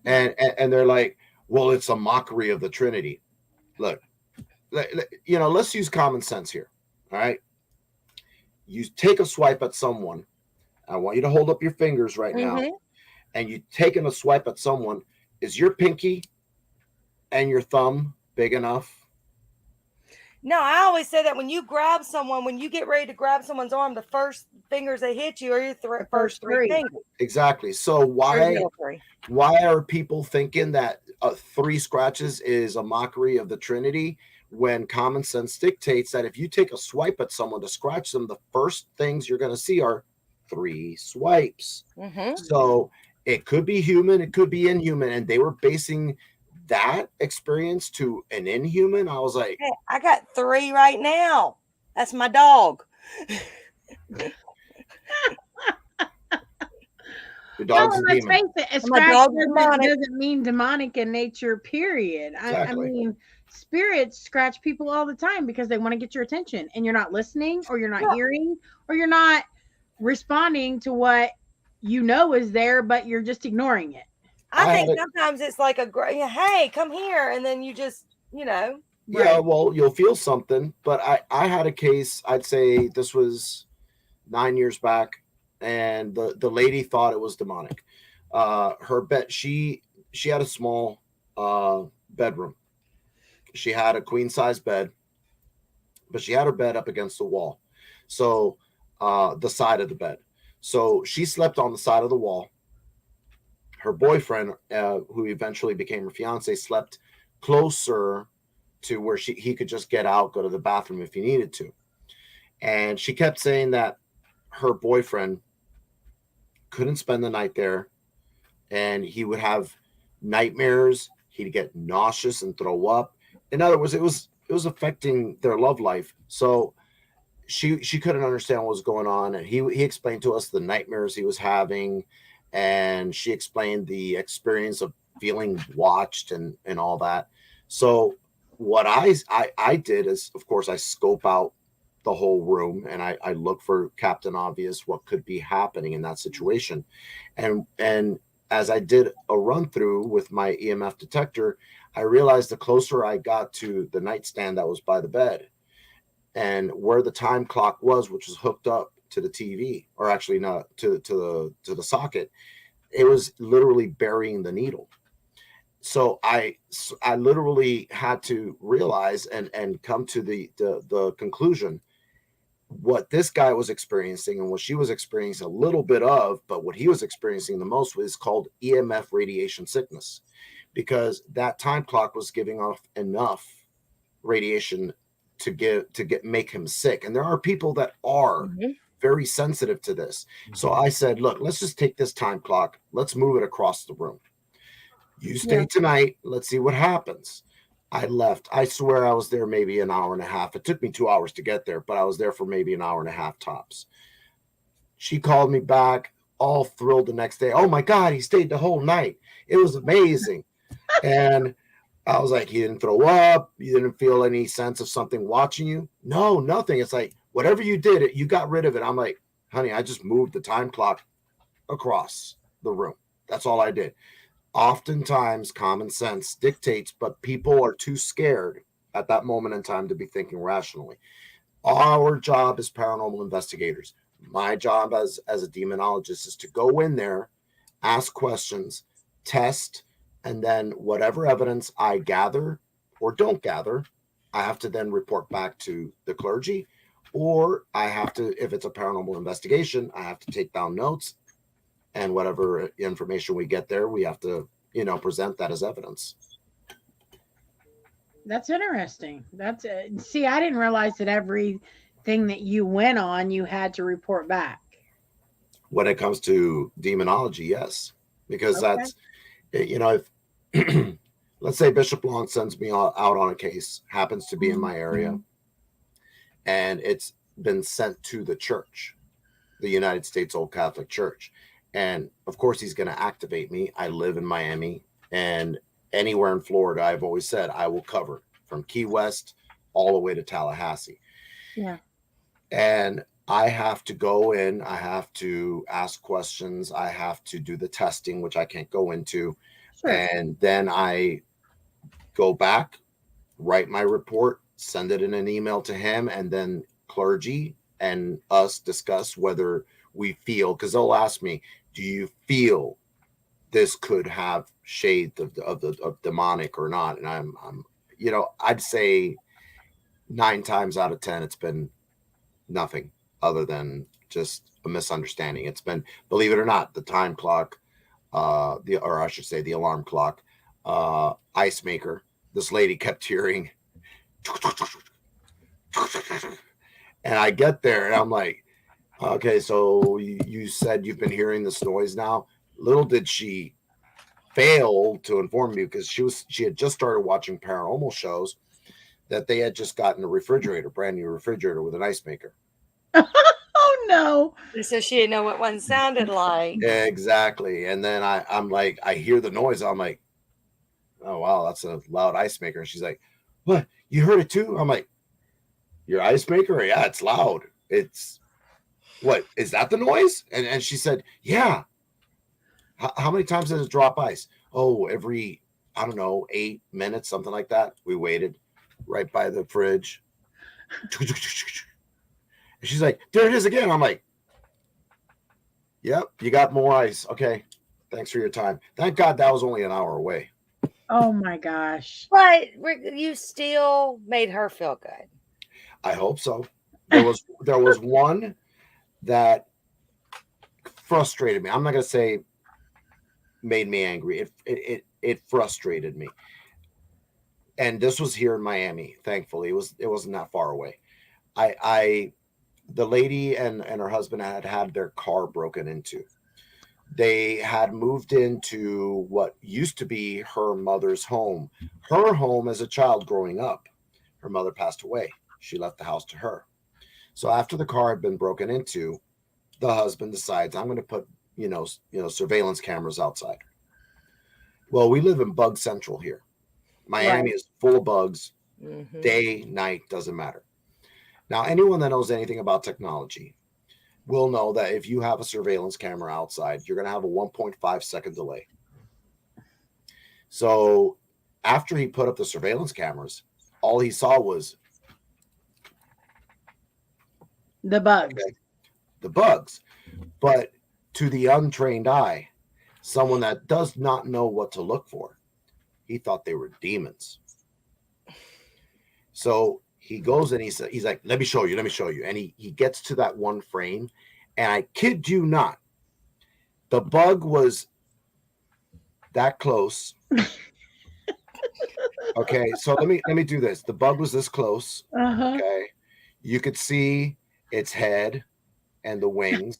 and they're like, well, it's a mockery of the Trinity. Look, let's use common sense here. All right. You take a swipe at someone. I want you to hold up your fingers right now. And you taking a swipe at someone. Is your pinky and your thumb big enough? No, I always say that when you grab someone, when you get ready to grab someone's arm, the first fingers that hit you are your first 3 fingers. Exactly. So why are people thinking that 3 scratches is a mockery of the Trinity when common sense dictates that if you take a swipe at someone to scratch them, the first things you're going to see are 3 swipes. So it could be human, it could be inhuman, and they were basing that experience to an inhuman. I was like, hey, I got 3 right now. That's my dog. Your dog's let's face it, a scratch doesn't mean demonic in nature, period. Exactly. I mean, spirits scratch people all the time because they want to get your attention, and you're not listening, or you're not hearing, or you're not responding to what you know is there, but you're just ignoring it. I think sometimes it's like hey, come here, and then you just, Yeah, well, you'll feel something. But I had a case, I'd say this was 9 years back, and the lady thought it was demonic. Her bed, she had a small bedroom. She had a queen size bed, but she had her bed up against the wall. So the side of the bed. So she slept on the side of the wall. Her boyfriend, who eventually became her fiance, slept closer to where he could just get out, go to the bathroom if he needed to. And she kept saying that her boyfriend couldn't spend the night there, and he would have nightmares. He'd get nauseous and throw up. In other words, it was affecting their love life. So she couldn't understand what was going on, and he explained to us the nightmares he was having, and she explained the experience of feeling watched and all that. So what I did is, of course, I scope out the whole room, and I look for Captain Obvious, what could be happening in that situation. And as I did a run through with my EMF detector, I realized the closer I got to the nightstand that was by the bed, and where the time clock was, which was hooked up to the TV, or actually not to the socket, it was literally burying the needle. So I literally had to realize and come to the conclusion, what this guy was experiencing and what she was experiencing a little bit of, but what he was experiencing the most was called EMF radiation sickness, because that time clock was giving off enough radiation to make him sick. And there are people that are very sensitive to this. So I said, look, let's just take this time clock. Let's move it across the room. You stay tonight. Let's see what happens. I left. I swear I was there maybe an hour and a half. It took me 2 hours to get there, but I was there for maybe an hour and a half tops. She called me back, all thrilled the next day. Oh my God, he stayed the whole night. It was amazing. And I was like, he didn't throw up. You didn't feel any sense of something watching you? No, nothing. It's like, whatever you did, you got rid of it. I'm like, honey, I just moved the time clock across the room. That's all I did. Oftentimes, common sense dictates, but people are too scared at that moment in time to be thinking rationally. Our job as paranormal investigators, my job as a demonologist, is to go in there, ask questions, test, and then whatever evidence I gather or don't gather, I have to then report back to the clergy, or I have to, if it's a paranormal investigation, I have to take down notes, and whatever information we get there, we have to, present that as evidence. That's interesting. See, I didn't realize that everything that you went on, you had to report back. When it comes to demonology, yes, because that's, if let's say Bishop Long sends me out on a case, happens to be in my area, and it's been sent to the church, the United States Old Catholic Church. And of course, he's going to activate me. I live in Miami, and anywhere in Florida, I've always said I will cover from Key West all the way to Tallahassee. Yeah. And I have to go in, I have to ask questions, I have to do the testing, which I can't go into. Sure. And then I go back, write my report, send it in an email to him, and then clergy and us discuss whether we feel, because they'll ask me, do you feel this could have shades of demonic or not? And I'm I'd say 9 times out of 10 it's been nothing other than just a misunderstanding. It's been, believe it or not, the time clock, the alarm clock, ice maker. This lady kept hearing, and I get there and I'm like, okay, so you said you've been hearing this noise now. Little did she fail to inform me, because she had just started watching paranormal shows, that they had just gotten a refrigerator, brand new refrigerator with an ice maker. Oh no! So she didn't know what one sounded like. Exactly. And then I'm like, I hear the noise. I'm like, oh wow, that's a loud ice maker. And she's like, what? You heard it too? I'm like, your ice maker? Yeah, it's loud. It's what? Is that the noise? And she said, yeah. How many times does it drop ice? Oh, every, I don't know, 8 minutes, something like that. We waited right by the fridge. And she's like, there it is again. I'm like, yep, you got more ice. Okay, thanks for your time. Thank God that was only an hour away. Oh my gosh. But you still made her feel good. I hope so. There was one that frustrated me. I'm not going to say made me angry. It frustrated me. And this was here in Miami. Thankfully, it wasn't that far away. The lady and her husband had their car broken into. They had moved into what used to be her mother's home. Her home as a child growing up. Her mother passed away. She left the house to her. So after the car had been broken into, the husband decides, I'm going to put, surveillance cameras outside. Well, we live in bug central here. Miami is full of bugs. Mm-hmm. Day, night, doesn't matter. Now, anyone that knows anything about technology will know that if you have a surveillance camera outside, you're going to have a 1.5 second delay. So after he put up the surveillance cameras, all he saw was the bugs. Okay, the bugs. But to the untrained eye, someone that does not know what to look for, he thought they were demons. So he goes and he's like, let me show you. And he gets to that one frame, and I kid you not, the bug was that close. Okay, so let me do this. The bug was this close. Okay, you could see its head and the wings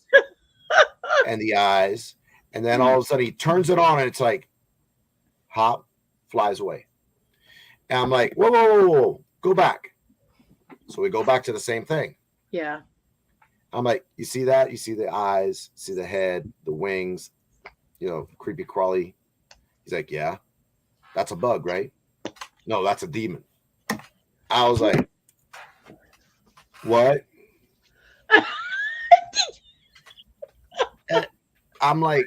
and the eyes, and then all of a sudden he turns it on, and it's like, hop, flies away. And I'm like, whoa, go back. So we go back to the same thing. Yeah. I'm like, you see that? You see the eyes, see the head, the wings, creepy crawly. He's like, yeah, that's a bug, right? No, that's a demon. I was like, what? And I'm like,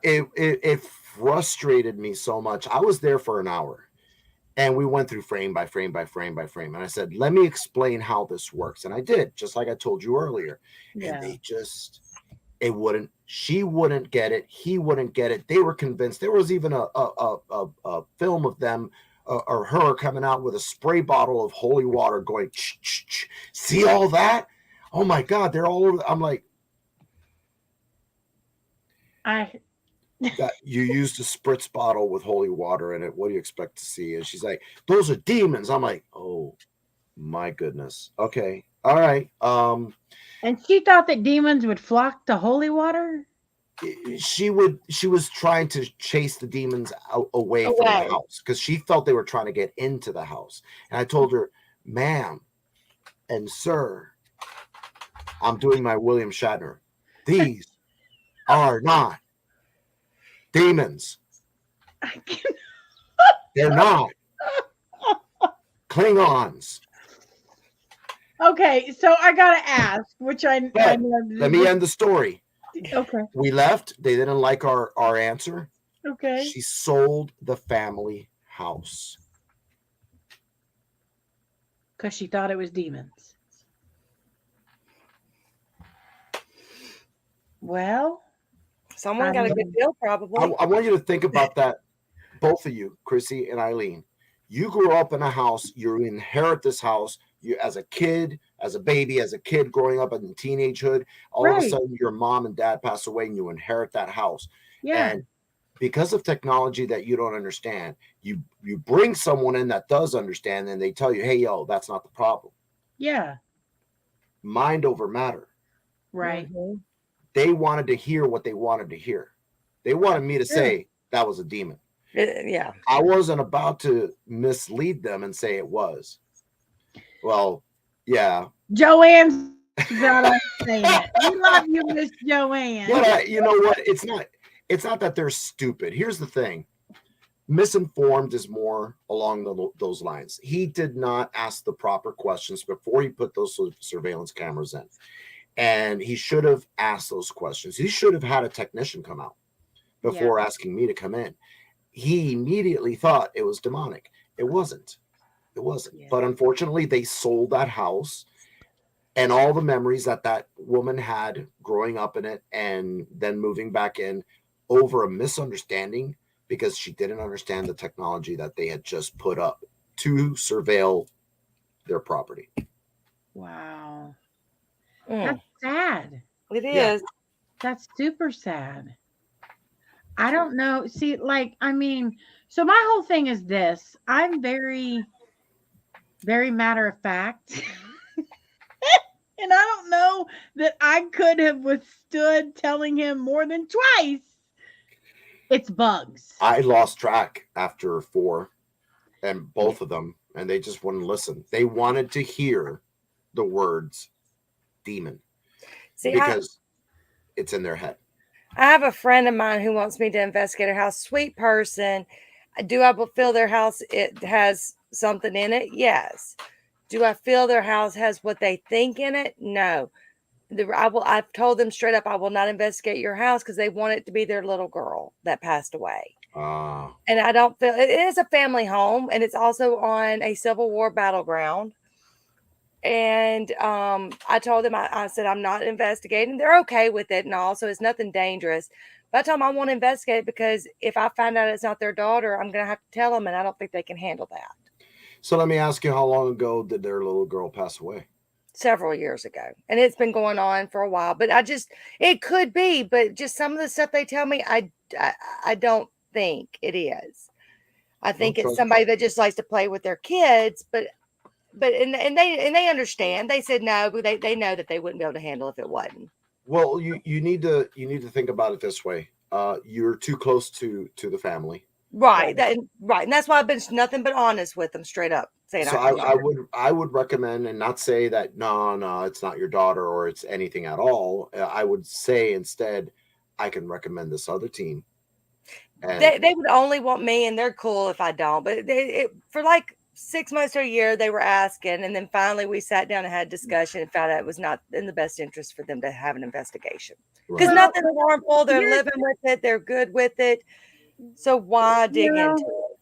it frustrated me so much. I was there for an hour, and we went through frame by frame by frame by frame. And I said, let me explain how this works. And I did, just like I told you earlier. Yeah. And she wouldn't get it. He wouldn't get it. They were convinced. There was even a film of them or her coming out with a spray bottle of holy water going, see all that? Oh my God, they're all over. I'm like, that you used a spritz bottle with holy water in it. What do you expect to see? And she's like, those are demons. I'm like, oh my goodness. Okay. All right. And she thought that demons would flock to holy water. She was trying to chase the demons away from the house because she felt they were trying to get into the house. And I told her, ma'am and sir, I'm doing my William Shatner. These are not demons. They're not Klingons. Okay, so I gotta ask, which I let me end the story. Okay. We left. They didn't like our answer. Okay. She sold the family house because she thought it was demons. Well, someone got a good deal, probably. I want you to think about that, both of you, Chrissy and Eileen. You grew up in a house. You inherit this house. You, as a kid, as a baby, as a kid growing up in teenagehood, all of a sudden your mom and dad pass away, and you inherit that house. Yeah. And because of technology that you don't understand, you bring someone in that does understand, and they tell you, "Hey, yo, that's not the problem." Yeah. Mind over matter. Right. Mm-hmm. They wanted to hear what they wanted to hear. They wanted me to say that was a demon. Yeah. I wasn't about to mislead them and say it was. Well, yeah. Joanne's not saying it. We love you, Miss Joanne. But you know what? It's not that they're stupid. Here's the thing. Misinformed is more along those lines. He did not ask the proper questions before he put those surveillance cameras in. And he should have asked those questions. He should have had a technician come out before asking me to come in. He immediately thought it was demonic. It wasn't. It wasn't. Yeah. But unfortunately, they sold that house and all the memories that woman had growing up in it and then moving back in over a misunderstanding because she didn't understand the technology that they had just put up to surveil their property. Wow. That's sad. It is. That's super sad. I don't know. See, so my whole thing is this. I'm very, very matter of fact. And I don't know that I could have withstood telling him more than twice. It's bugs. I lost track after 4 and both of them, and they just wouldn't listen. They wanted to hear the words demon because it's in their head. I have a friend of mine who wants me to investigate her house. Sweet person. Do I feel their house it has something in it? Yes. Do I feel their house has what they think in it? No. I've told them straight up, I will not investigate your house because they want it to be their little girl that passed away. And I don't feel it is a family home, and it's also on a Civil War battleground. And I told them, I said, I'm not investigating. They're okay with it and all, so it's nothing dangerous. But I told them I want to investigate because if I find out it's not their daughter, I'm going to have to tell them, and I don't think they can handle that. So let me ask you, how long ago did their little girl pass away? Several years ago, and it's been going on for a while. But it could be, but just some of the stuff they tell me, I don't think it is. I think it's Okay. somebody that just likes to play with their kids, but and they understand. They said no, but they know that they wouldn't be able to handle if it wasn't. Well, you need to think about it this way. You're too close to the family. Right. Right. And that's why I've been nothing but honest with them straight up. Saying So I would recommend, and not say that no, it's not your daughter or it's anything at all. I would say instead, I can recommend this other team. And they would only want me, and they're cool if I don't. But for like 6 months to a year, they were asking, and then finally we sat down and had a discussion and found out it was not in the best interest for them to have an investigation because Right. nothing's harmful. They're living with it. They're good with it. So why dig into it?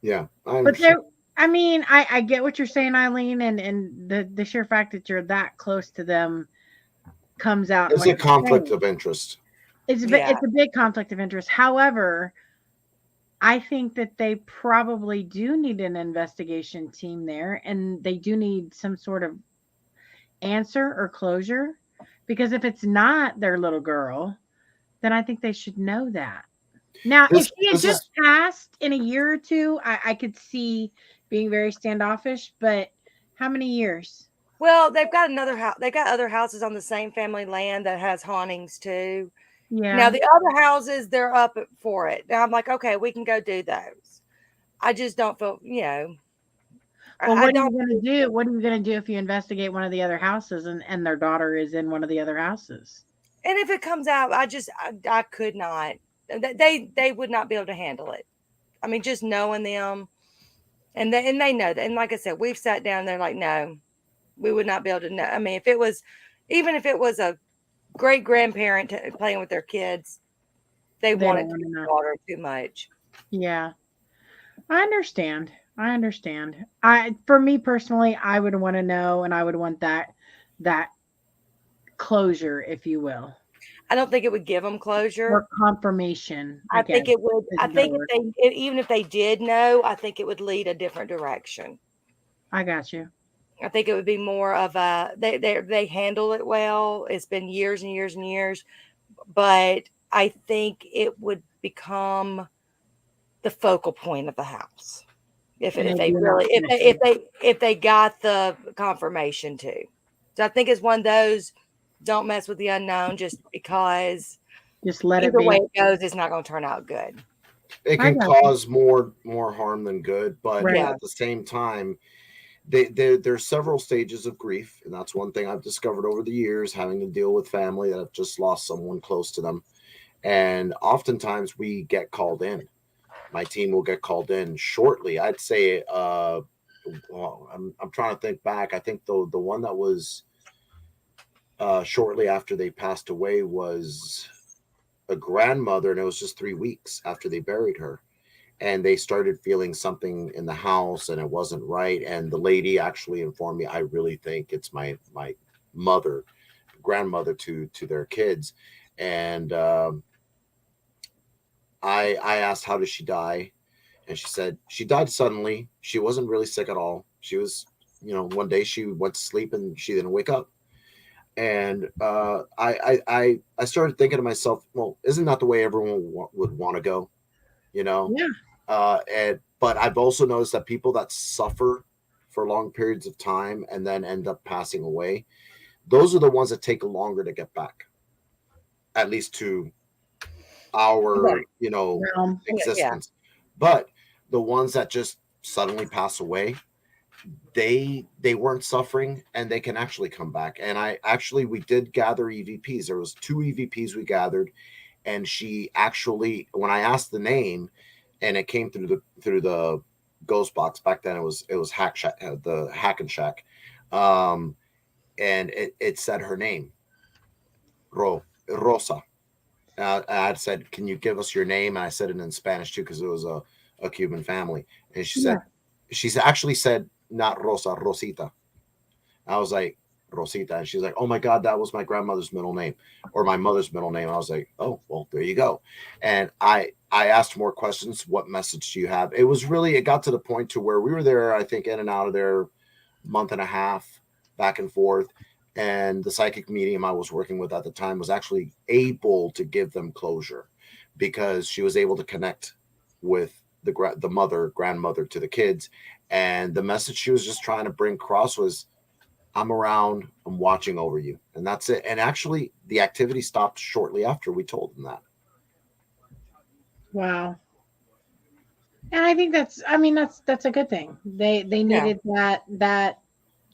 Yeah, I But understand. I mean, I get what you're saying, Eileen, and the sheer fact that you're that close to them comes out. in It's what a you're conflict saying. of interest. It's Yeah. it's a big conflict of interest. However, I think that they probably do need an investigation team there, and they do need some sort of answer or closure. Because if it's not their little girl, then I think they should know that. Now, if This she had this just is passed in a year or two, I could see being very standoffish. But how many years? Well, they've got another house. They've got other houses on the same family land that has hauntings too. Now Yeah. the other houses, they're up for it. Now I'm like, okay, we can go do those. I just don't feel, Well, I what are you don't. going to do? What are you going to do if you investigate one of the other houses and their daughter is in one of the other houses? And if it comes out, I could not. They would not be able to handle it. I mean, just knowing them, and they know that. And like I said, we've sat down. They're like, no, we would not be able to know. I mean, even if it was a great grandparent playing with their kids, they They want don't it to want be to know. water too much. Yeah, I understand. I understand. For me personally, I would want to know, and I would want that closure, if you will, I don't think it would give them closure. or confirmation. I guess think it would. is I a better think word. even if they did know, I think it would lead a different direction. I got you. I think it would be more of a they handle it well. It's been years and years and years, but I think it would become the focal point of the house if And it'd they be an really obsession. if they got the confirmation too. So I think it's one of those don't mess with the unknown just because Just let it either way be. it goes, it's not going to turn out good. It I can got you. cause more harm than good, but Right. Yeah. at the same time, there's several stages of grief, and that's one thing I've discovered over the years, having to deal with family that have just lost someone close to them. And oftentimes we get called in. My team will get called in shortly. I'd say well, I'm trying to think back. I think the one that was shortly after they passed away was a grandmother, and it was just 3 weeks after they buried her, and they started feeling something in the house and it wasn't right, and the lady actually informed me, I really think it's my mother, grandmother to their kids. And I asked, how did she die? And she said she died suddenly. She wasn't really sick at all. She was, one day she went to sleep and she didn't wake up. And I started thinking to myself, well, isn't that the way everyone would want to go? Yeah. But I've also noticed that people that suffer for long periods of time and then end up passing away, those are the ones that take longer to get back, at least to our, Right. Realm. existence. But the ones that just suddenly pass away, they weren't suffering and they can actually come back. And we did gather EVPs. There was 2 EVPs we gathered, and she actually, when I asked the name and it came through the ghost box, back then it was Hack Shack, the Hack and Shack, and it said her name, Rosa. I said, can you give us your name? And I said it in Spanish too, because it was a Cuban family. And she said, she's actually said, not Rosa, Rosita. I was like, Rosita. And she's like, oh my God, that was my grandmother's middle name or my mother's middle name. I was like, oh, well, there you go. And I asked more questions. What message do you have? It got to the point to where we were there, I think, in and out of there month and a half, back and forth. And the psychic medium I was working with at the time was actually able to give them closure because she was able to connect with the grandmother to the kids. And the message she was just trying to bring across was, I'm around, I'm watching over you. And that's it. And actually the activity stopped shortly after we told them that. Wow. And I think that's a good thing. They needed that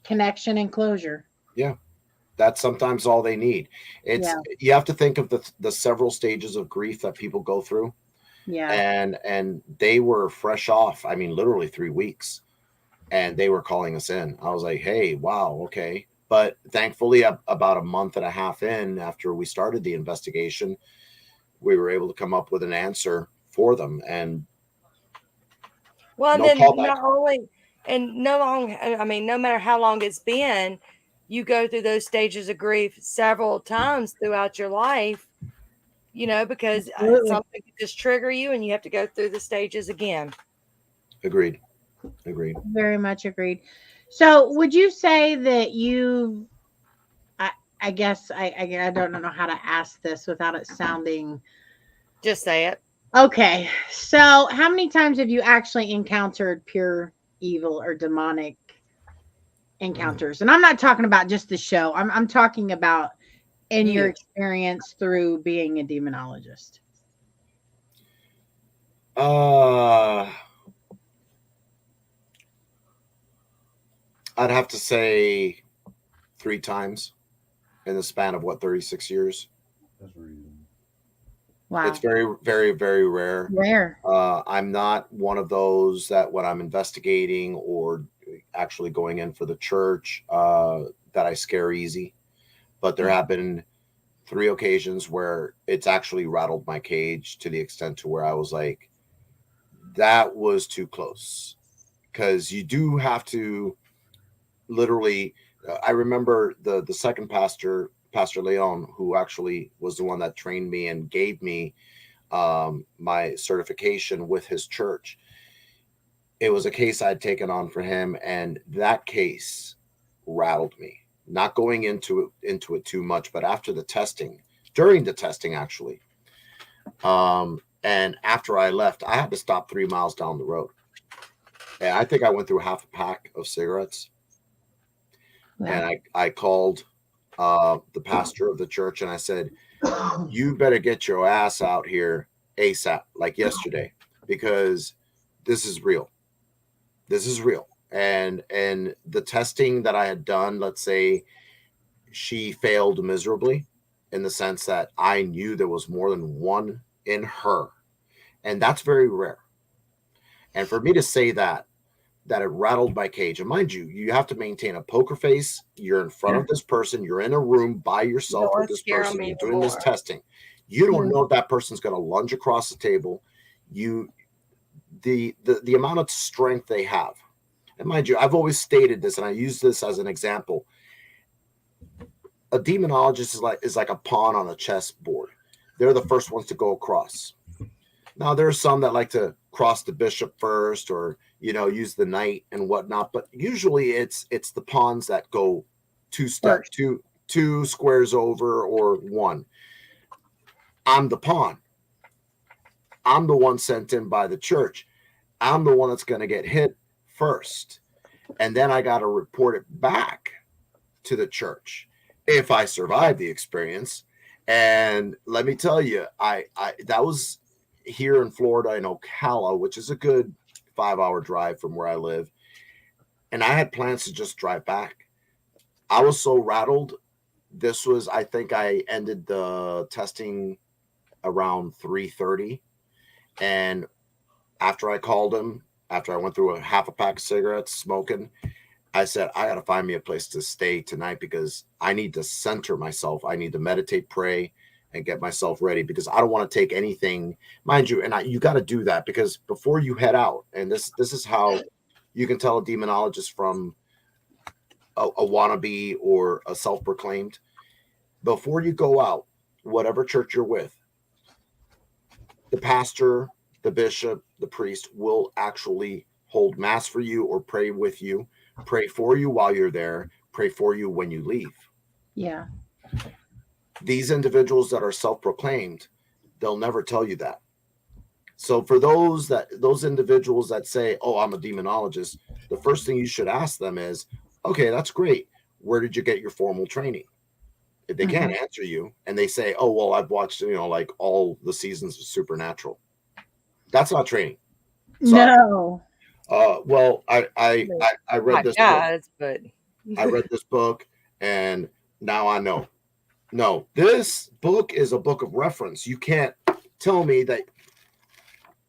connection and closure. Yeah. That's sometimes all they need. You have to think of the several stages of grief that people go through. Yeah. And they were fresh off, I mean, literally 3 weeks, and they were calling us in. I was like, hey, wow, okay. But thankfully, about a month and a half in after we started the investigation, we were able to come up with an answer for them. And well, no then callback. not only, and no matter how long it's been, you go through those stages of grief several times throughout your life, because something could just trigger you and you have to go through the stages again. Agreed. Very much agreed. So would you say that I guess I don't know how to ask this without it sounding. Just say it. Okay. So how many times have you actually encountered pure evil or demonic encounters? And I'm not talking about just the show. I'm talking about in your experience through being a demonologist. I'd have to say 3 times in the span of 36 years. That's reasonable. Wow. It's very, very, very rare. I'm not one of those that when I'm investigating or actually going in for the church that I scare easy. But there have been 3 occasions where it's actually rattled my cage to the extent to where I was like, that was too close. Because you do have to literally, I remember the second pastor, Pastor Leon, who actually was the one that trained me and gave me my certification with his church. It was a case I'd taken on for him, and that case rattled me. Not going into it too much, but after the testing, during the testing actually, and after I left, I had to stop 3 miles down the road, and I think I went through half a pack of cigarettes. Wow. And I called the pastor of the church and I said, you better get your ass out here ASAP, like yesterday, because this is real. This is real. And the testing that I had done, let's say she failed miserably in the sense that I knew there was more than one in her. And that's very rare. And for me to say that it rattled my cage. And mind you, you have to maintain a poker face. You're in front of this person. You're in a room by yourself with this person. You're doing this testing. You don't know if that person's going to lunge across the table. The amount of strength they have. And mind you, I've always stated this, and I use this as an example. A demonologist is like a pawn on a chessboard. They're the first ones to go across. Now, there are some that like to cross the bishop first or, use the knight and whatnot. But usually it's the pawns that go 2 steps, two squares over or 1. I'm the pawn. I'm the one sent in by the church. I'm the one that's going to get hit first. And then I got to report it back to the church if I survive the experience. And let me tell you, that was here in Florida in Ocala, which is a good 5-hour drive from where I live. And I had plans to just drive back. I was so rattled. I think I ended the testing around 3:30. And after I called him, after I went through a half a pack of cigarettes smoking, I said, I got to find me a place to stay tonight because I need to center myself. I need to meditate, pray, and get myself ready because I don't want to take anything, mind you. And you got to do that because before you head out, and this is how you can tell a demonologist from a wannabe or a self-proclaimed, before you go out, whatever church you're with, the pastor, the bishop, the priest will actually hold mass for you or pray with you, pray for you while you're there, pray for you when you leave. Yeah. These individuals that are self-proclaimed, they'll never tell you that. So for those individuals that say, oh, I'm a demonologist, the first thing you should ask them is, okay, that's great. Where did you get your formal training? If they can't answer you and they say, oh, well, I've watched, like all the seasons of Supernatural. That's not training. Sorry. No. Well, I read this book. But I read this book and now I know. No, this book is a book of reference. You can't tell me that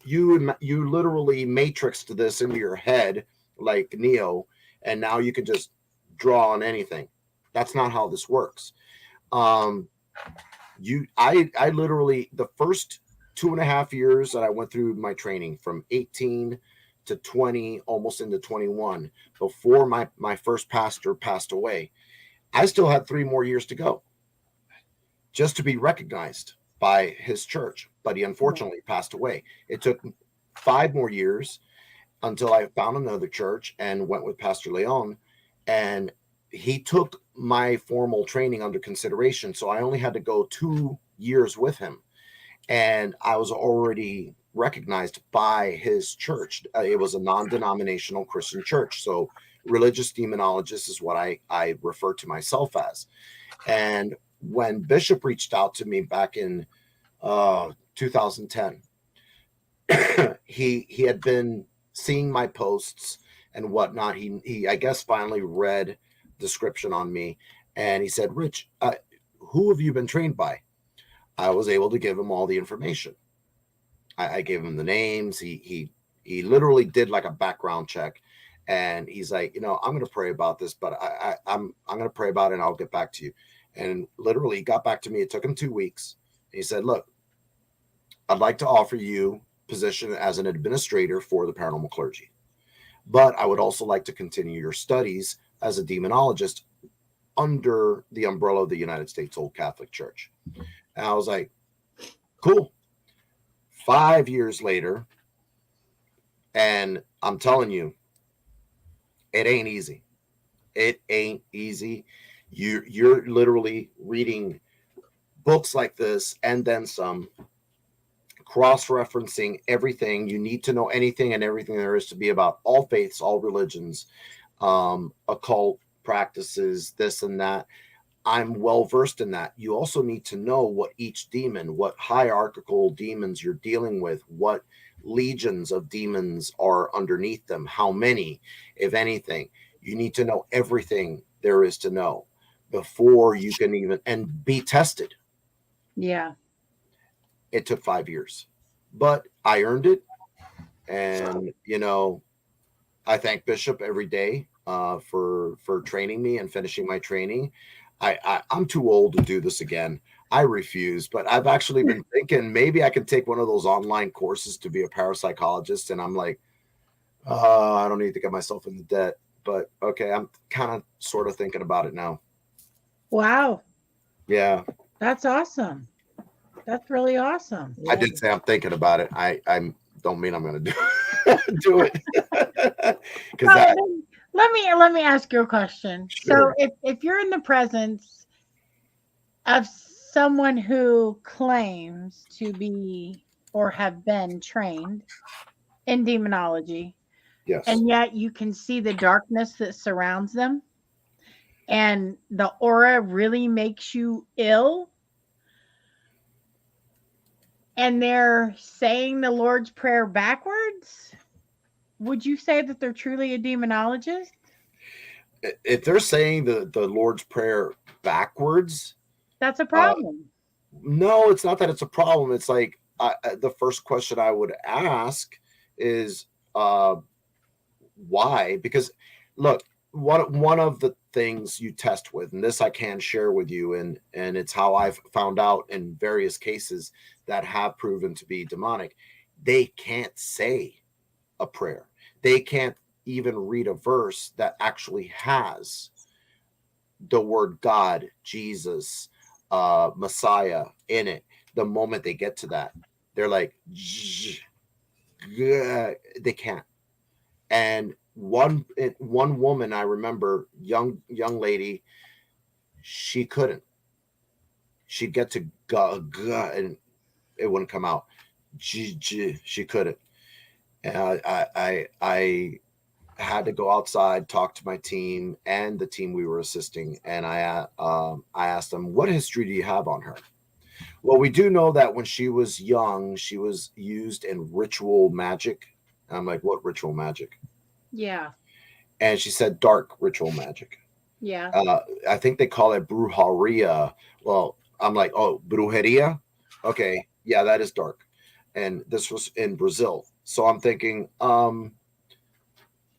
you literally matrixed this into your head like Neo, and now you can just draw on anything. That's not how this works. I literally, the first 2.5 years that I went through my training from 18 to 20, almost into 21, before my first pastor passed away, I still had 3 more years to go just to be recognized by his church. But he unfortunately passed away. It took 5 more years until I found another church and went with Pastor Leon, and he took my formal training under consideration. So I only had to go 2 years with him, and I was already recognized by his church. It was a non-denominational Christian church. So religious demonologist is what I refer to myself as. And when Bishop reached out to me back in 2010, he had been seeing my posts and whatnot. He I guess finally read description on me, and he said, Rich, who have you been trained by? I was able to give him all the information. I gave him the names. He literally did like a background check, and he's like, I'm going to pray about this, but I'm going to pray about it and I'll get back to you. And literally he got back to me. It took him 2 weeks. He said, look, I'd like to offer you position as an administrator for the paranormal clergy, but I would also like to continue your studies as a demonologist under the umbrella of the United States Old Catholic Church. And I was like, cool. 5 years later, and I'm telling you, it ain't easy. It ain't easy. You're literally reading books like this and then some, cross-referencing everything. You need to know anything and everything there is to be about all faiths, all religions, occult practices, this and that. I'm well versed in that. You also need to know what each demon, what hierarchical demons you're dealing with, what legions of demons are underneath them, how many, if anything. You need to know everything there is to know before you can even and be tested. Yeah. It took 5 years, but I earned it. And, I thank Bishop every day for training me and finishing my training. I'm too old to do this again. I refuse, but I've actually been thinking maybe I could take one of those online courses to be a parapsychologist. And I'm like, I don't need to get myself into debt, but okay. I'm kind of sort of thinking about it now. Wow. Yeah. That's awesome. That's really awesome. I did say I'm thinking about it. I don't mean I'm going to do it. Let me ask you a question. Sure. So if you're in the presence of someone who claims to be or have been trained in demonology, yes, and yet you can see the darkness that surrounds them, and the aura really makes you ill, and they're saying the Lord's Prayer backwards, would you say that they're truly a demonologist? If they're saying the Lord's Prayer backwards, that's a problem. No, it's not that it's a problem. It's like the first question I would ask is why? Because look, one of the things you test with, and this I can share with you, and it's how I've found out in various cases that have proven to be demonic, they can't say a prayer. They can't even read a verse that actually has the word God, Jesus, Messiah in it. The moment they get to that, they're like, they can't. And one woman, I remember, young lady, she couldn't. She'd get to go, and it wouldn't come out. She couldn't. And I had to go outside, talk to my team and the team we were assisting, and I asked them, what history do you have on her? Well, we do know that when she was young, she was used in ritual magic. I'm like, what ritual magic? Yeah. And she said dark ritual magic. Yeah. I think they call it brujeria. Well, I'm like, oh, brujeria? Okay, yeah, that is dark. And this was in Brazil. So I'm thinking,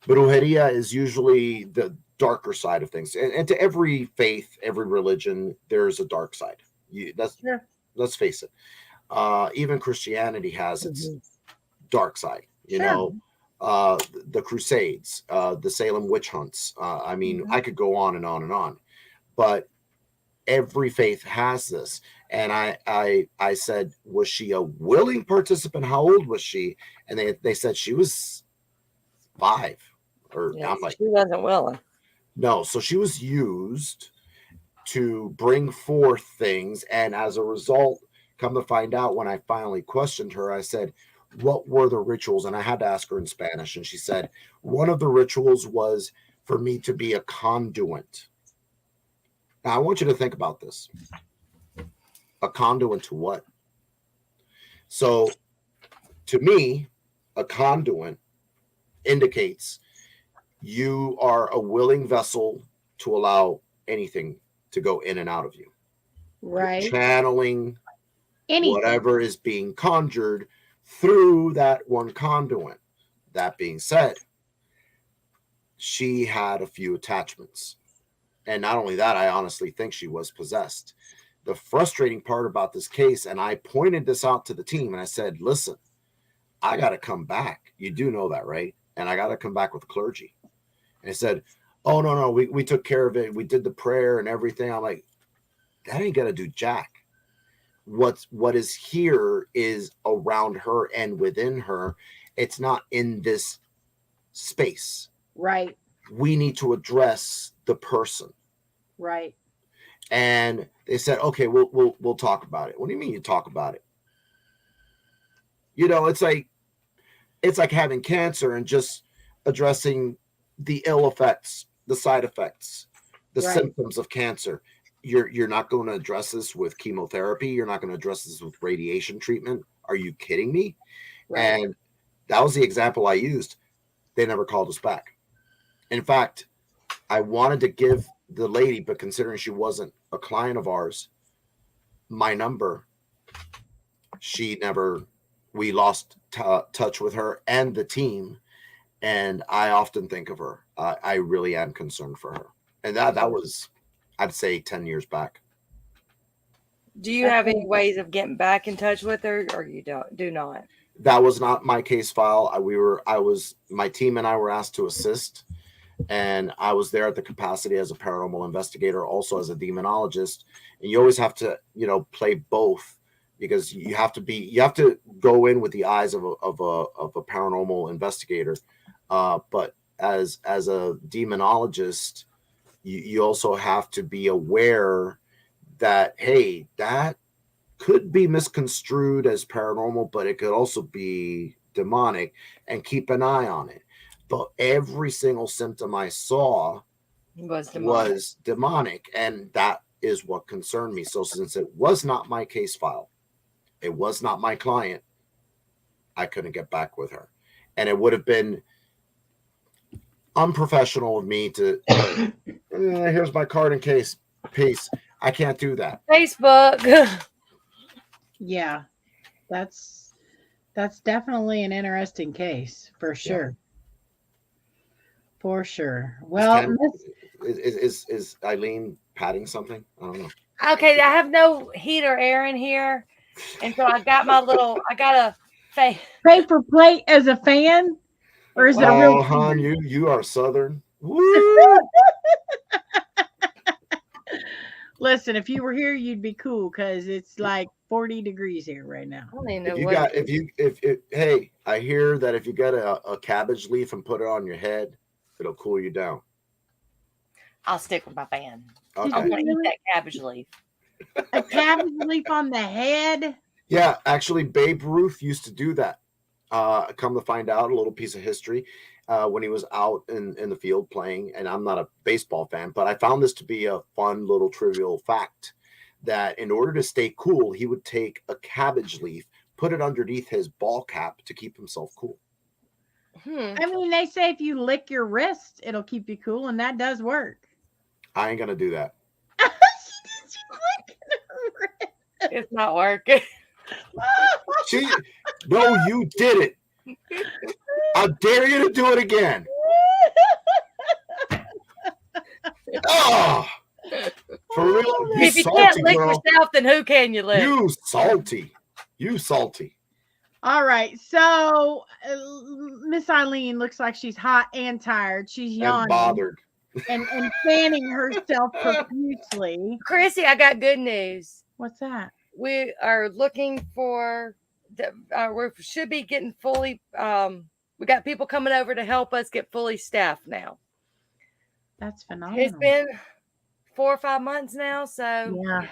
brujeria is usually the darker side of things. And to every faith, every religion, there's a dark side. Sure. Let's face it. Even Christianity has its dark side. You Sure. know, the Crusades, the Salem witch hunts. I mean, I could go on and on and on. But every faith has this. And I said, was she a willing participant? How old was she? And they said she was 5. Or Yeah, I'm like, she wasn't willing. no. So she was used to bring forth things. And as a result, come to find out, when I finally questioned her, I said, what were the rituals? And I had to ask her in Spanish. And she said, one of the rituals was for me to be a conduit. Now, I want you to think about this. A conduit to what? So, to me, a conduit indicates you are a willing vessel to allow anything to go in and out of you. Right. You're channeling Anything. whatever is being conjured through that one conduit. That being said, she had a few attachments. And not only that, I honestly think she was possessed. The frustrating part about this case, and I pointed this out to the team, and I said, listen, I got to come back. You do know that, right? And I got to come back with clergy. And I said, oh, no, we took care of it. We did the prayer and everything. I'm like, that ain't going to do jack. What is here is around her and within her. It's not in this space. Right. We need to address the person. Right. And they said, okay, we'll talk about it. What do you mean you talk about it? You know, it's like having cancer and just addressing the ill effects, the side effects, the symptoms of cancer. You're not going to address this with chemotherapy. You're not going to address this with radiation treatment. Are you kidding me? Right. And that was the example I used. They never called us back. In fact, I wanted to give the lady, but considering she wasn't a client of ours, my number, we lost touch with her and the team. And I often think of her. I really am concerned for her. And that was, I'd say, 10 years back. Do you have any ways of getting back in touch with her, or you do not? That was not my case file. My team and I were asked to assist, and I was there at the capacity as a paranormal investigator, also as a demonologist. And you always have to, play both, because you have to go in with the eyes of a paranormal investigator. But as a demonologist, you also have to be aware that, hey, that could be misconstrued as paranormal, but it could also be demonic, and keep an eye on it. But every single symptom I saw was demonic, and that is what concerned me. So since it was not my case file, it was not my client, I couldn't get back with her. And it would have been unprofessional of me to here's my card in case, peace. I can't do that. Facebook. Yeah, that's definitely an interesting case for sure. For sure. Well, is Eileen patting something? I don't know. Okay, I have no heat or air in here, and so I got a paper plate as a fan, or is it a real? Oh, hon, you are Southern. Woo! Listen, if you were here, you'd be cool because it's like 40 degrees here right now. I don't even know If you what got, it is. if hey, I hear that if you get a cabbage leaf and put it on your head, it'll cool you down. I'll stick with my fan. Did I Okay. you want to eat really? that cabbage leaf. A cabbage leaf on the head? Yeah, actually, Babe Ruth used to do that. Come to find out, a little piece of history, when he was out in the field playing, and I'm not a baseball fan, but I found this to be a fun little trivial fact that in order to stay cool, he would take a cabbage leaf, put it underneath his ball cap to keep himself cool. I mean, they say if you lick your wrist, it'll keep you cool, and that does work. I ain't gonna do that. It's not working. No, you did it. I dare you to do it again. Oh, for real? You If you salty, can't lick girl. yourself, then who can you lick? You salty. You salty. All right, so Miss Eileen looks like she's hot and tired. She's And yawning bothered. and fanning herself profusely. Chrissy, I got good news. What's that? We are looking for. We should be getting fully. We got people coming over to help us get fully staffed now. That's phenomenal. It's been 4 or 5 months now, so Yeah.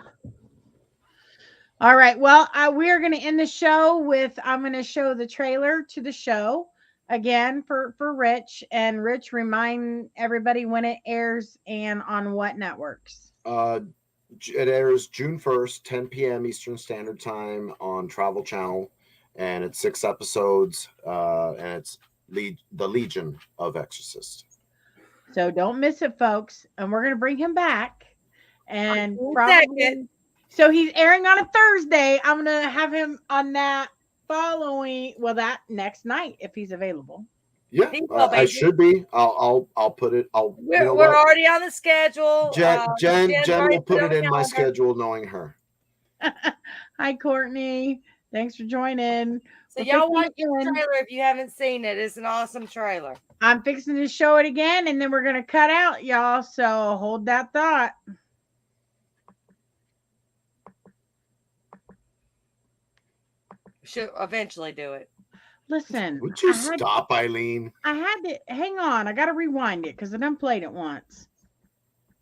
All right. Well, we're going to end the show with I'm going to show the trailer to the show again for Rich. And Rich, remind everybody when it airs and on what networks. It airs June 1st, 10 p.m. Eastern Standard Time on Travel Channel, and it's 6 episodes, and it's the Legion of Exorcists. So don't miss it, folks. And we're going to bring him back. And so he's airing on a Thursday. I'm going to have him on that that next night if he's available. Yeah, I should be. I'll put it. We're already on the schedule. Jen will put it in my schedule, knowing her. Hi, Courtney. Thanks for joining. So y'all watch the trailer if you haven't seen it. It's an awesome trailer. I'm fixing to show it again, and then we're gonna cut out, y'all. So hold that thought. Should eventually do it. Listen, would you stop, Eileen? I had to hang on. I got to rewind it because I done played it once.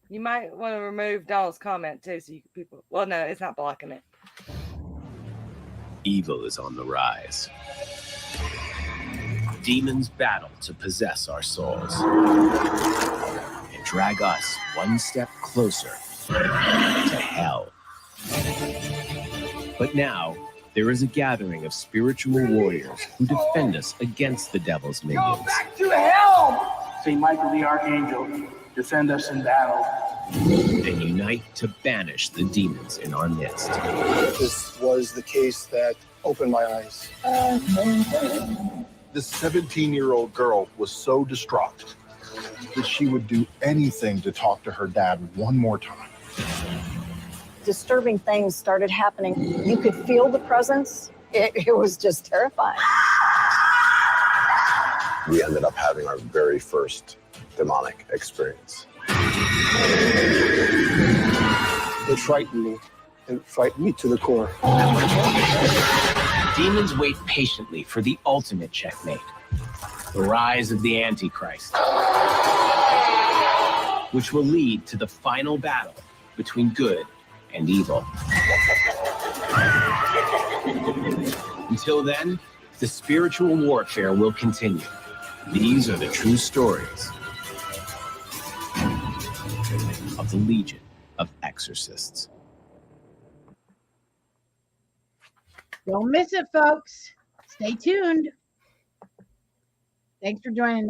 You might want to remove Donald's comment too, so you people. Well, no, it's not blocking it. Evil is on the rise. Demons battle to possess our souls and drag us one step closer to hell. But now, there is a gathering of spiritual warriors who defend us against the devil's minions. Go back to hell! St. Michael the Archangel, defend us in battle. And unite to banish the demons in our midst. This was the case that opened my eyes. This 17-year-old girl was so distraught that she would do anything to talk to her dad one more time. Disturbing things started happening. You could feel the presence. It was just terrifying. We ended up having our very first demonic experience. It frightened me. It frightened me to the core. Demons wait patiently for the ultimate checkmate, the rise of the Antichrist, which will lead to the final battle between good and evil. Until then, the spiritual warfare will continue. These are the true stories of the Legion of Exorcists. Don't miss it, folks. Stay tuned. Thanks for joining.